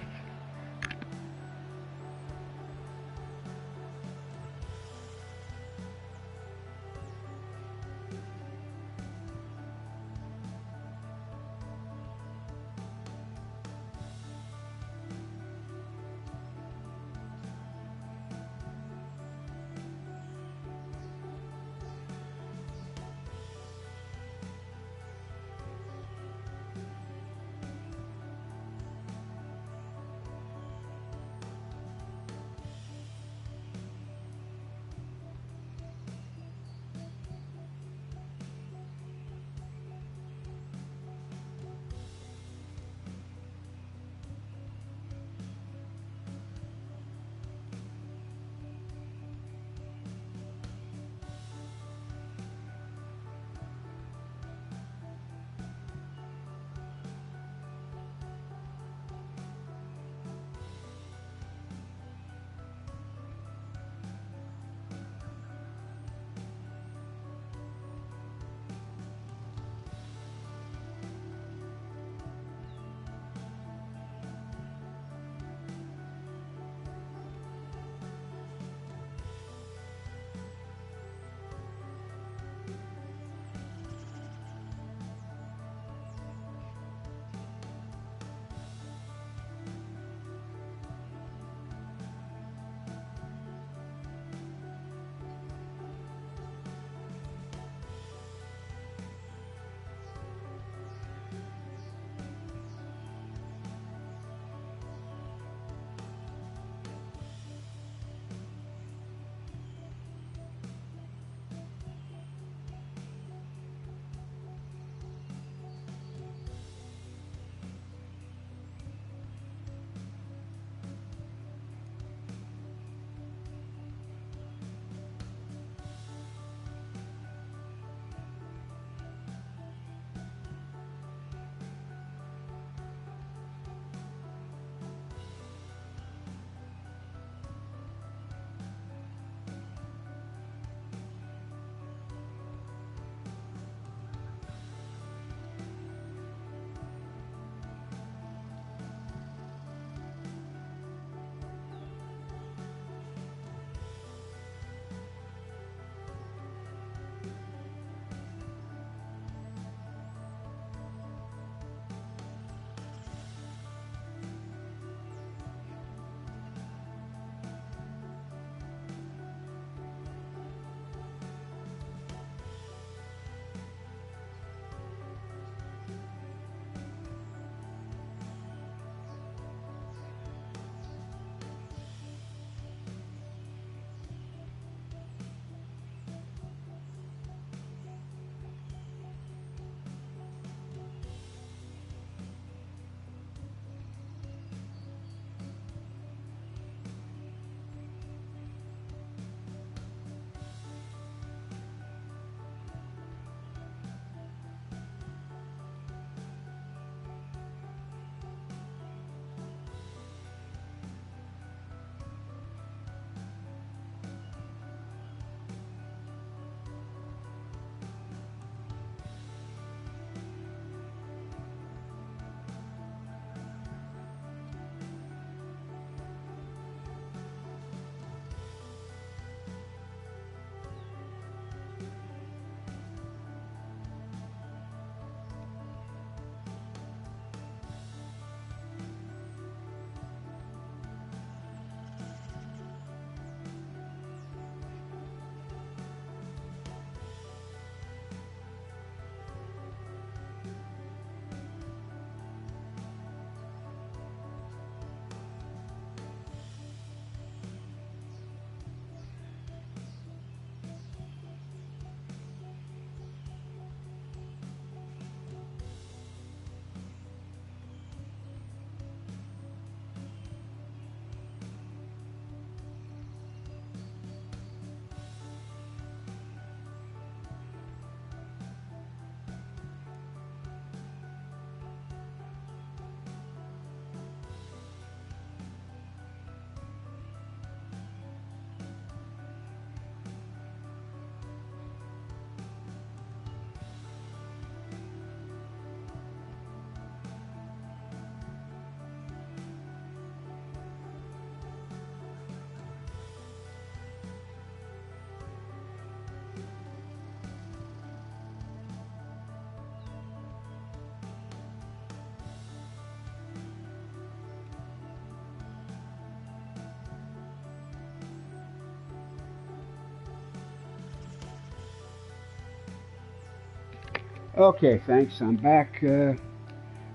Okay, thanks. I'm back. I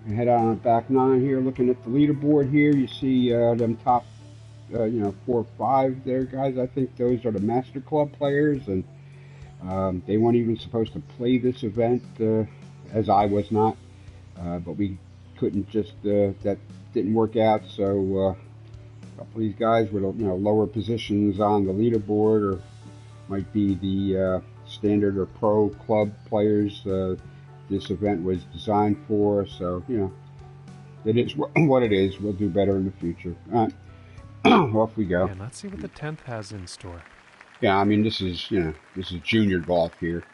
head on back nine here, looking at the leaderboard here. You see them top, 4 or 5 there, guys. I think those are the Master Club players, and they weren't even supposed to play this event, as I was not. But we couldn't just that didn't work out. So a couple of these guys with lower positions on the leaderboard, or might be the standard or pro club players. This event was designed for. So it is what it is. We'll do better in the future. All right, off we go. And let's see what the 10th has in store. Yeah, I mean this is junior golf here.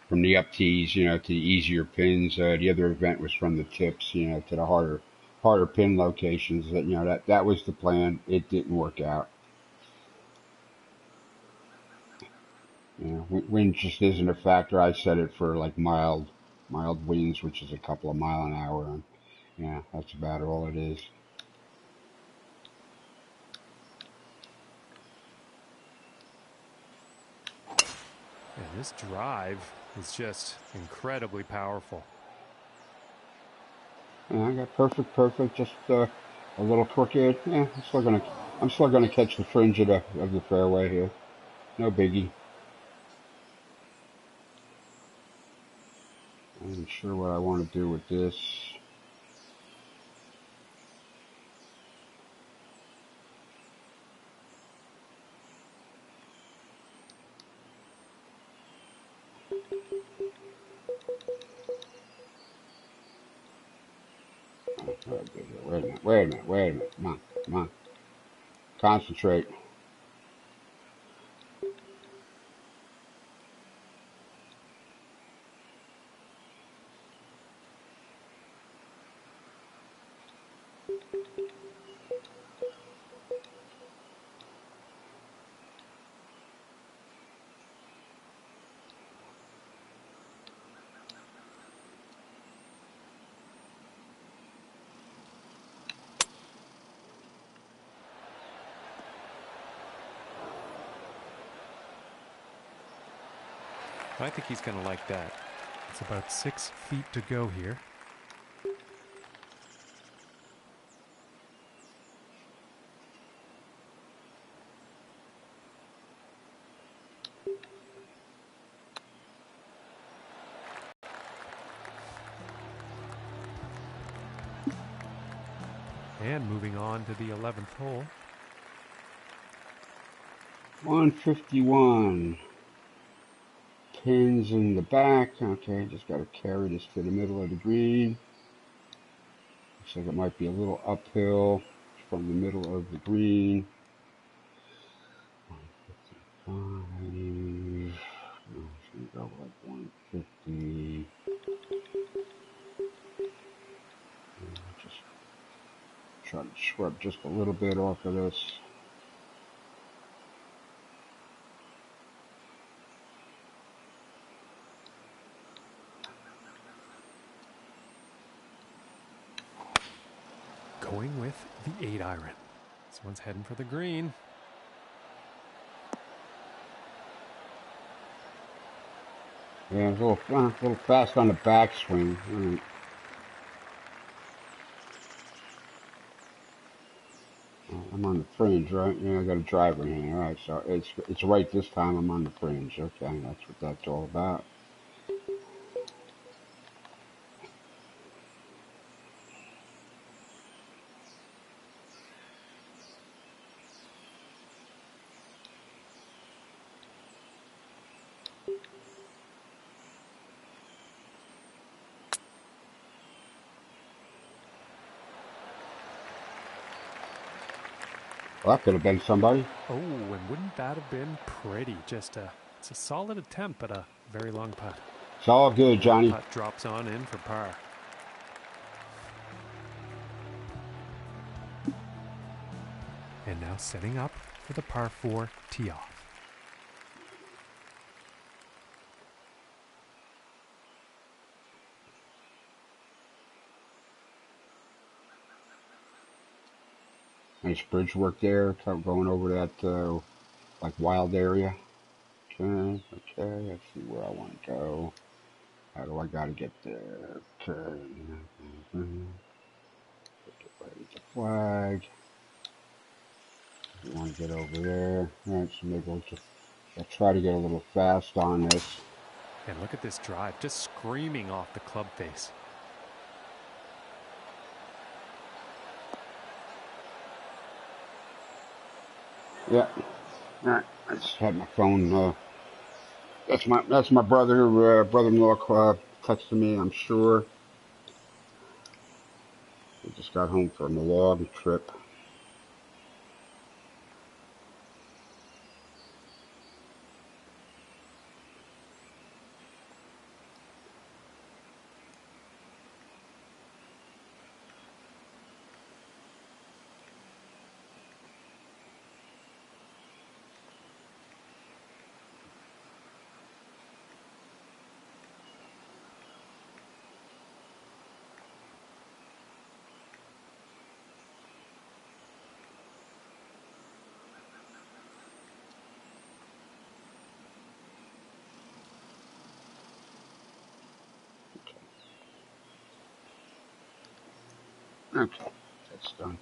From the up tees, to the easier pins. The other event was from the tips, to the harder pin locations. That was the plan. It didn't work out. Wind just isn't a factor. I set it for like mild winds, which is a couple of mile an hour, and that's about all it is. And this drive is just incredibly powerful. Yeah, I got perfect, just a little crooked. Yeah, I'm still gonna catch the fringe of the fairway here. No biggie. I'm not sure what I want to do with this. Wait a minute. Come on. Concentrate. I think he's going to like that. It's about 6 feet to go here. And moving on to the 11th hole. 151. Pins in the back. Okay, just got to carry this to the middle of the green. Looks like it might be a little uphill from the middle of the green. 155. No, it's going to go like 150. Just try to scrub just a little bit off of this. Going with the 8-iron. This one's heading for the green. Yeah, it's a little fast on the backswing. Right. I'm on the fringe, right? Yeah, I got a driver here. All right, so it's right this time. I'm on the fringe. Okay, that's what that's all about. Well, that could have been somebody. Oh, and wouldn't that have been pretty? It's a solid attempt, but a very long putt. It's all good, Johnny. Putt drops on in for par. And now setting up for the par 4 tee off. Nice bridge work there, going over that like wild area. Okay, let's see where I want to go. How do I gotta get there? Okay. Raise the flag. You want to get over there. Alright, so maybe I'll try to get a little fast on this. And look at this drive, just screaming off the club face. Yeah. Alright, I just had my phone. That's my brother-in-law texting me. I'm sure. We just got home from a long trip. Okay, that's done.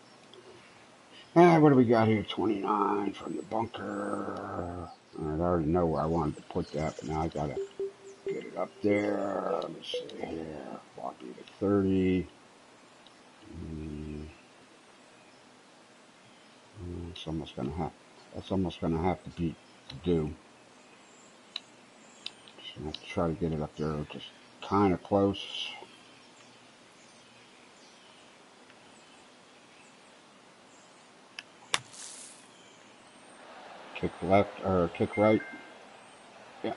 And what do we got here? 29 from the bunker. I already know where I wanted to put that, but now I gotta get it up there. Let me see here. 40 to 30. It's almost gonna have. That's almost gonna have to be to do. So I have to try to get it up there, just kind of close. Kick left or kick right. Yeah.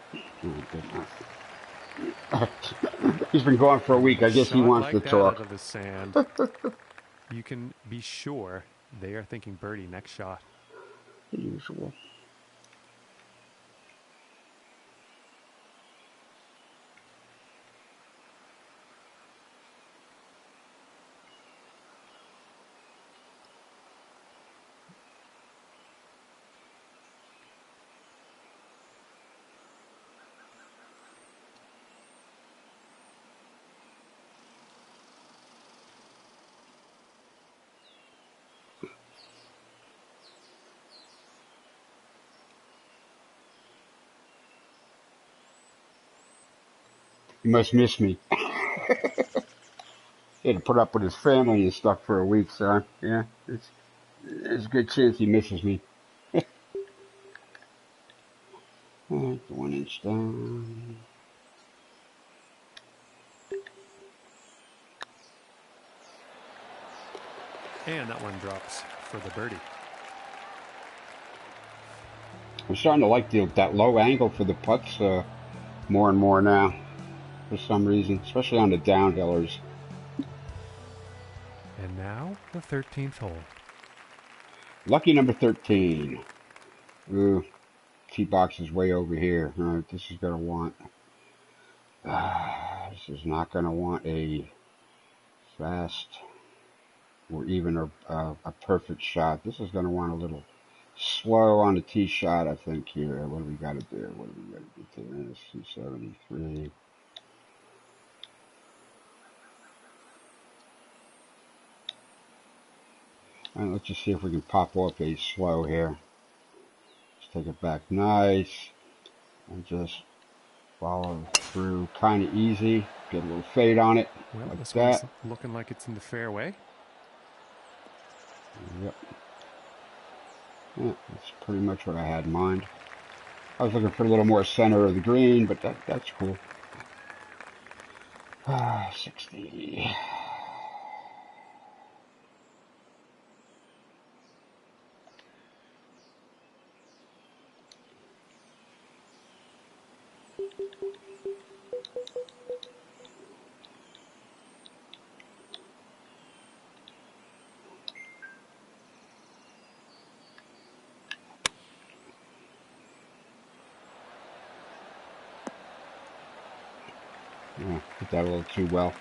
He's been gone for a week. I guess he wants like to that talk. Out of the sand, you can be sure they are thinking birdie next shot. The usual. He must miss me. He had to put up with his family and stuff for a week, so yeah, there's a good chance he misses me. Alright, 1 inch down. And that one drops for the birdie. I'm starting to like that low angle for the putts more and more now, for some reason, especially on the downhillers. And now the 13th hole. Lucky number 13. Ooh, tee box is way over here. All right, this is gonna want. This is not gonna want a fast or even a perfect shot. This is gonna want a little slow on the tee shot, I think. Here, what do we got to do? What do we got to do? This is 73. All right, let's just see if we can pop off a slow here. Let's take it back nice and just follow through kind of easy. Get a little fade on it, well, like this that. One's looking like it's in the fairway. Yep. Yeah, that's pretty much what I had in mind. I was looking for a little more center of the green, but that's cool. 60. Yeah, hit that a little too well.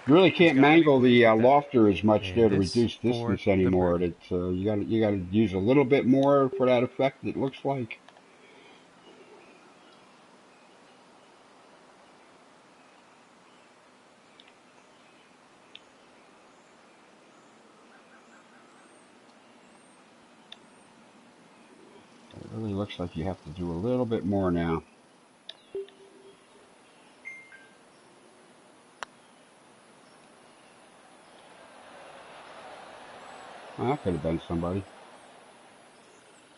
You really can't mangle the lofter as much there to reduce distance anymore. You got to use a little bit more for that effect. It looks like. Really looks like you have to do a little bit more now. Well, that could have been somebody.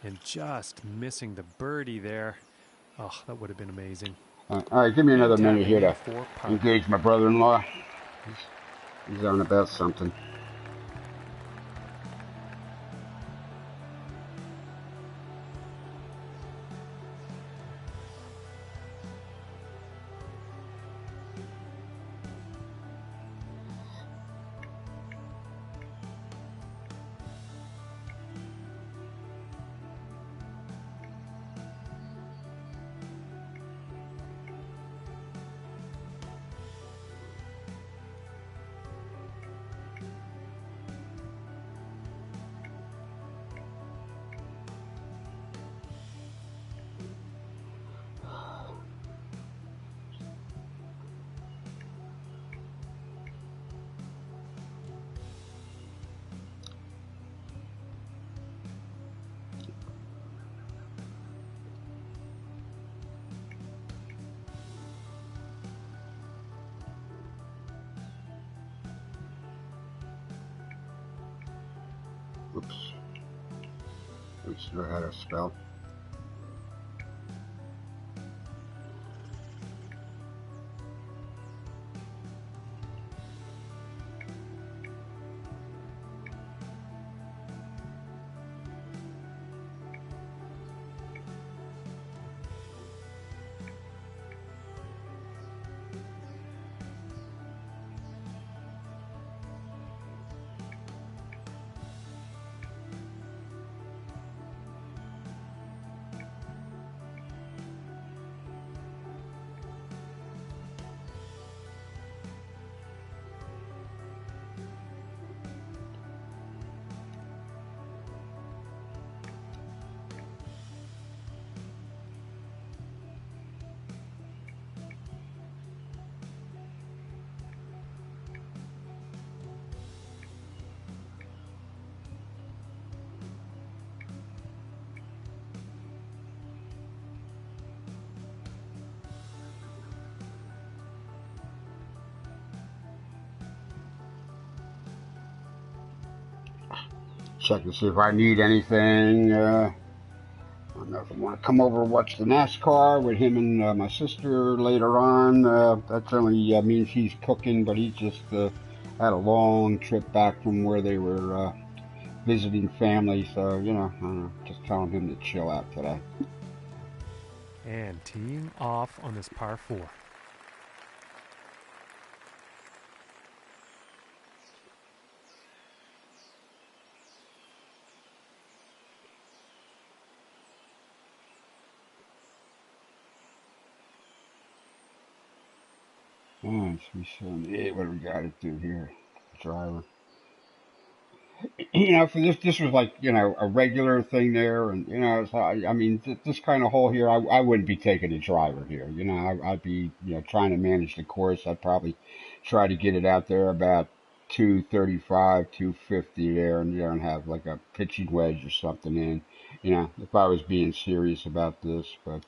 And just missing the birdie there. Oh, that would have been amazing. All right, give me And another minute tapping here in to for par. engage my brother-in-law. He's on about something. Oops. Make sure I had a spell. Check to see if I need anything. I don't know if I want to come over and watch the NASCAR with him and my sister later on. That certainly means he's cooking, but he just had a long trip back from where they were visiting family. So, you know, I don't know, just telling him to chill out today. And teeing off on this par 4. Alright, 378. What do we got to do here? Driver. You know, for this was like, you know, a regular thing there, and you know, so I mean, this kind of hole here, I wouldn't be taking a driver here. You know, I'd be, you know, trying to manage the course. I'd probably try to get it out there about 235, 250 there, and and have like a pitching wedge or something in. You know, if I was being serious about this, but.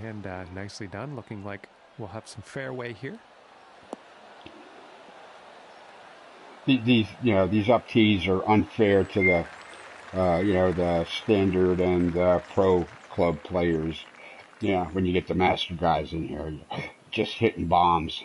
And nicely done. Looking like we'll have some fairway here. These, you know, these up tees are unfair to the, you know, the standard and pro club players. Yeah, when you get the master guys in here, just hitting bombs.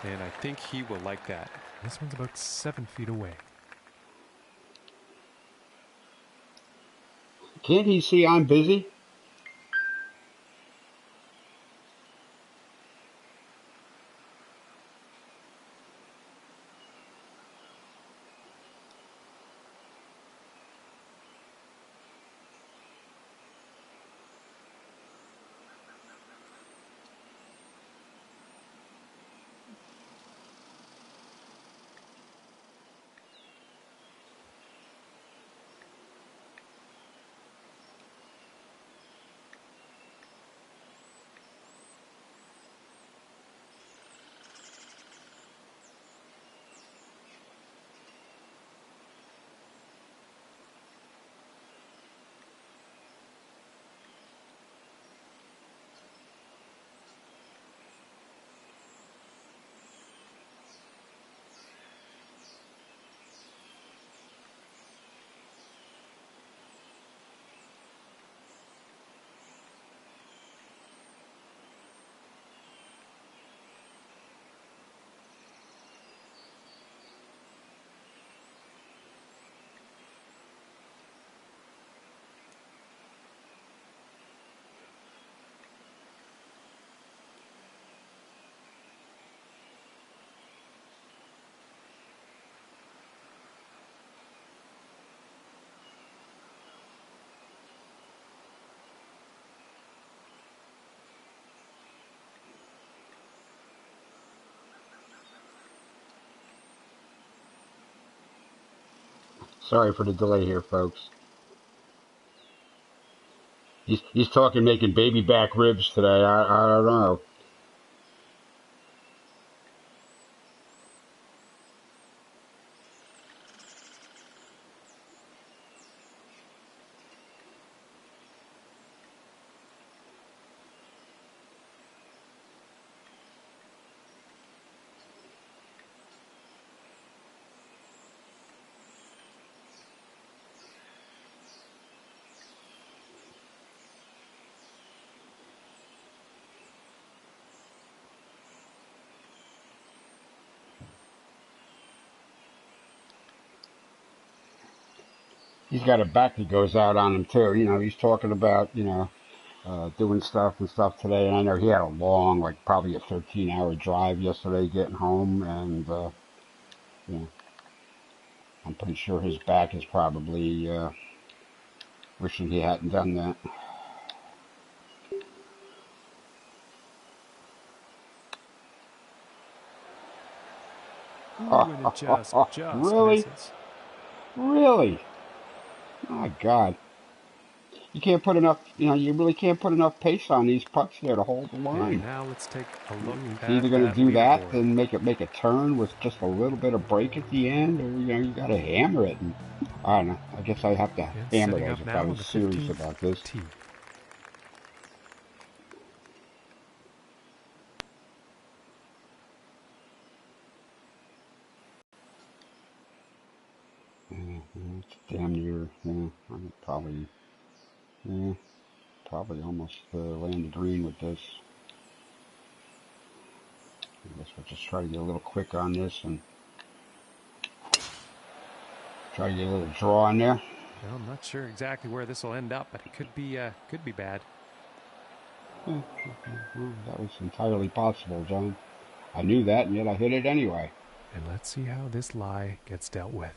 And I think he will like that. This one's about 7 feet away. Can't he see I'm busy? Sorry for the delay here, folks. He's talking making baby back ribs today. I don't know. He's got a back that goes out on him too. You know, he's talking about, you know, doing stuff and stuff today. And I know he had a long, like probably a 13-hour drive yesterday getting home. And, you know, I'm pretty sure his back is probably wishing he hadn't done that. Ooh, and it just Really? misses. Really? My God. You can't put enough, you know, you really can't put enough pace on these putts there to hold the line. And now let's take a look It's at either going to that do that, leaderboard. then make a turn with just a little bit of break at the end, or you know, you got to hammer it. And I don't know. I guess I have to And hammer setting those up if I now was on the serious 15th about this. tee. It's damn near. Yeah, I'm probably almost landed green with this. I guess we'll just try to get a little quick on this and try to get a little draw in there. Well, I'm not sure exactly where this will end up, but it could be bad. Well, that was entirely possible, John. I knew that, and yet I hit it anyway. And let's see how this lie gets dealt with.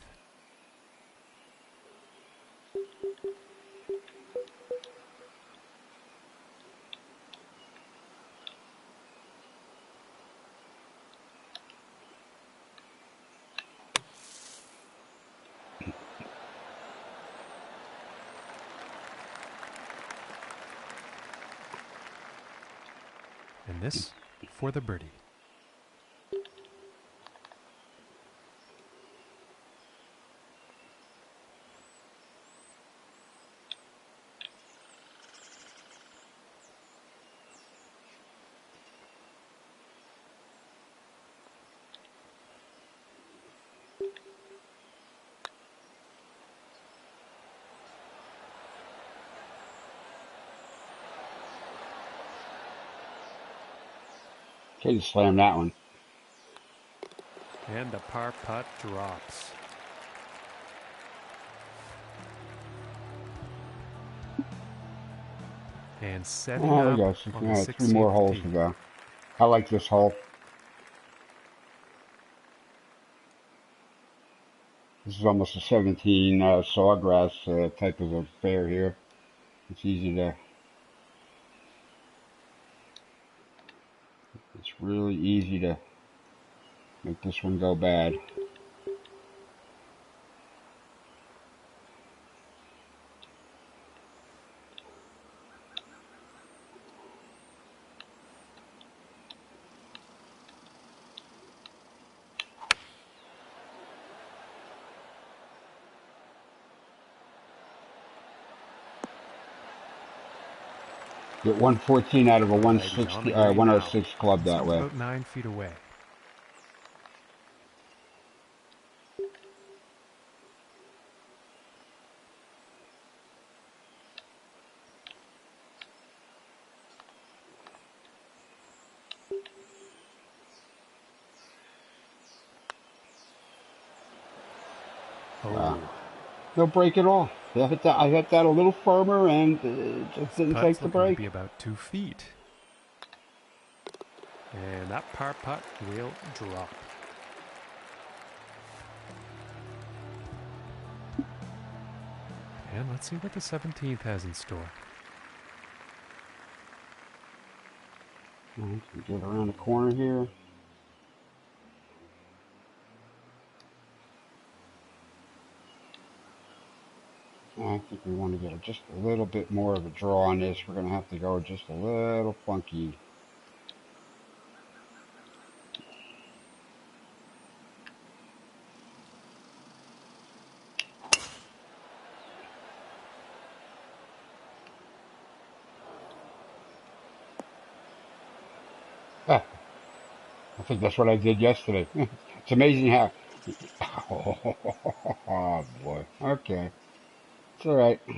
And this for the birdie. Okay, just slam that one. And the par putt drops. And setting Oh, up we on the go. 3 more 16th holes tee. to go. I like this hole. This is almost a 17 sawgrass type of affair here. It's easy to. It's really easy to make this one go bad. Get 114 out of a All right, he's on the green 106 now. club This that one's way. about 9 feet away. Oh. No break at all. I hit that a little firmer and it just didn't take the Looking to break. be about 2 feet. And that par putt will drop. And let's see what the 17th has in store. Get around the corner here. I think we want to get just a little bit more of a draw on this. We're going to have to go just a little funky. Ah, I think that's what I did yesterday. It's amazing how. Oh boy. Okay. It's all right. No,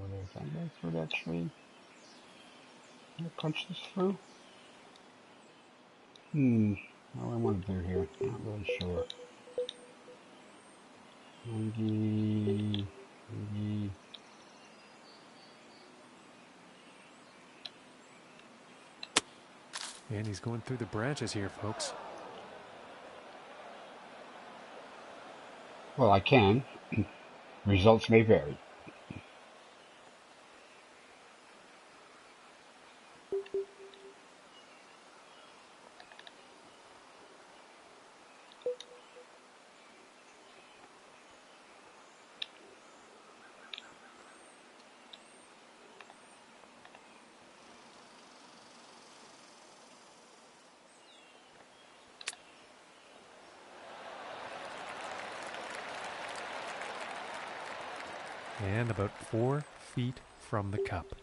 it is. I go through that tree. Can I punch this through? What do I want to do here? Not really sure. 90, 80. And he's going through the branches here, folks. Well, I can. Results may vary. And about 4 feet from the cup.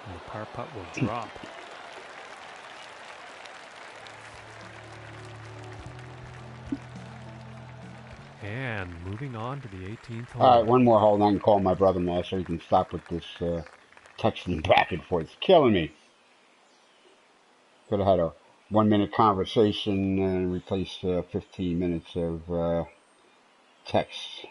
And the par putt will drop. And moving on to the 18th hole. All right, one more hole, and I can call my brother-in-law so he can stop with this texting back and forth. It's killing me. Could have had a 1-minute conversation and replaced 15 minutes of text.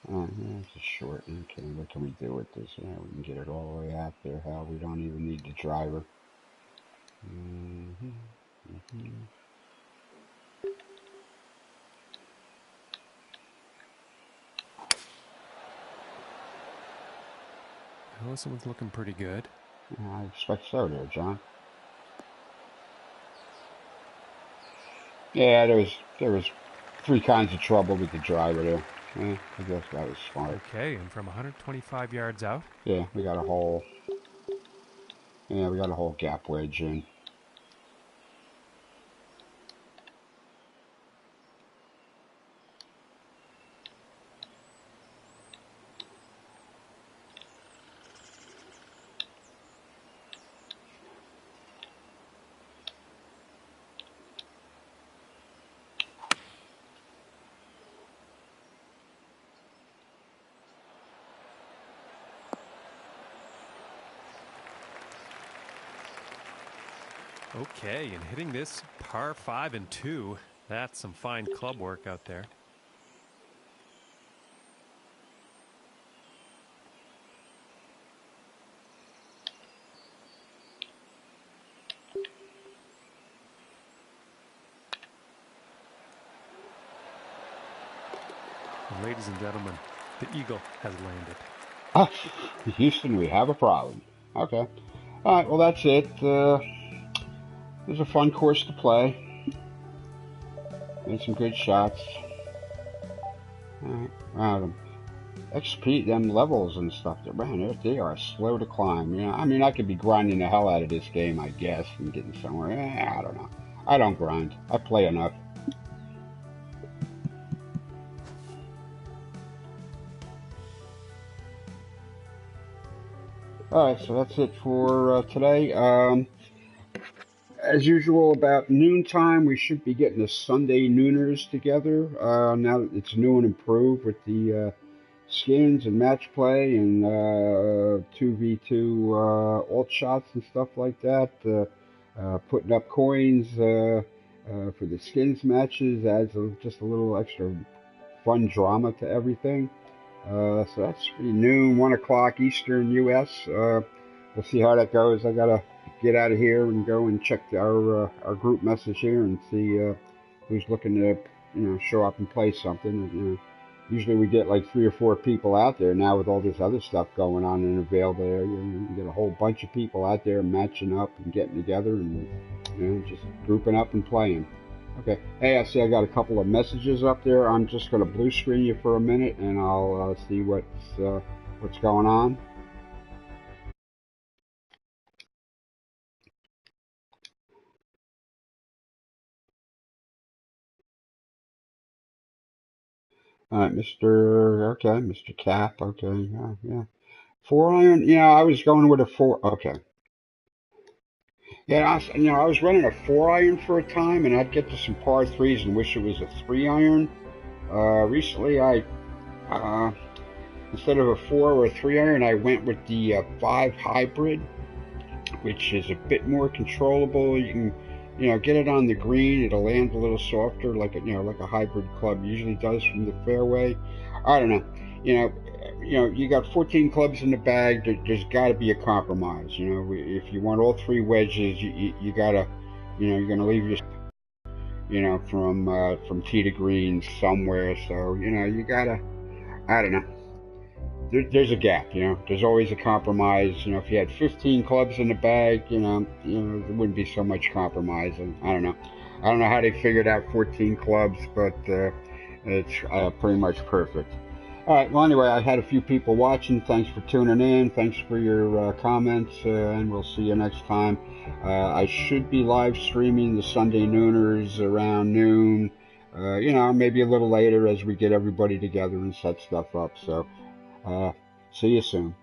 Yeah, it's a short. Okay, what can we do with this? Yeah, we can get it all the way out there. Hell, we don't even need the driver. Well, this one's looking pretty good. I expect so there, John. Yeah, there was 3 kinds of trouble with the driver there. Yeah, I guess that was smart. Okay, and from 125 yards out. Yeah, we got a whole. Yeah, we got a whole gap wedge in. Okay, and hitting this par 5 and 2. That's some fine club work out there. And ladies and gentlemen, the eagle has landed. Ah, Houston, we have a problem. Okay. All right, well, that's it. It was a fun course to play. Made some good shots. All right. XP, them levels and stuff, man, they are slow to climb. You know, I mean, I could be grinding the hell out of this game, I guess, and getting somewhere. I don't know. I don't grind. I play enough. All right, so that's it for today. As usual, about noontime, we should be getting the Sunday Nooners together. Now that it's new and improved with the skins and match play and 2v2 alt shots and stuff like that. Putting up coins for the skins matches adds just a little extra fun drama to everything. So that's noon, 1 o'clock Eastern U.S. We'll see how that goes. I gotta get out of here and go and check our group message here and see who's looking to show up and play something. Usually we get like 3 or 4 people out there. Now with all this other stuff going on in available area, you get a whole bunch of people out there matching up and getting together and just grouping up and playing. Okay. Hey, I see I got a couple of messages up there. I'm just going to blue screen you for a minute, and I'll see what's going on. All right, Mr. Cap. Okay, yeah. 4-iron. Yeah, I was going with a 4. Okay. Yeah, I was running a 4-iron for a time, and I'd get to some par threes and wish it was a 3-iron. Recently, I instead of a 4 or a 3-iron, I went with the 5 hybrid, which is a bit more controllable. You can, get it on the green. It'll land a little softer, like a hybrid club usually does from the fairway. I don't know. You got 14 clubs in the bag. There's got to be a compromise. If you want all 3 wedges, you gotta, you're gonna leave your, from tee to green somewhere. So you gotta, I don't know. There's a gap, There's always a compromise. If you had 15 clubs in the bag, there wouldn't be so much compromise. And I don't know. I don't know how they figured out 14 clubs, but it's pretty much perfect. All right. Well, anyway, I had a few people watching. Thanks for tuning in. Thanks for your comments, and we'll see you next time. I should be live streaming the Sunday nooners around noon. Maybe a little later as we get everybody together and set stuff up. So, see you soon.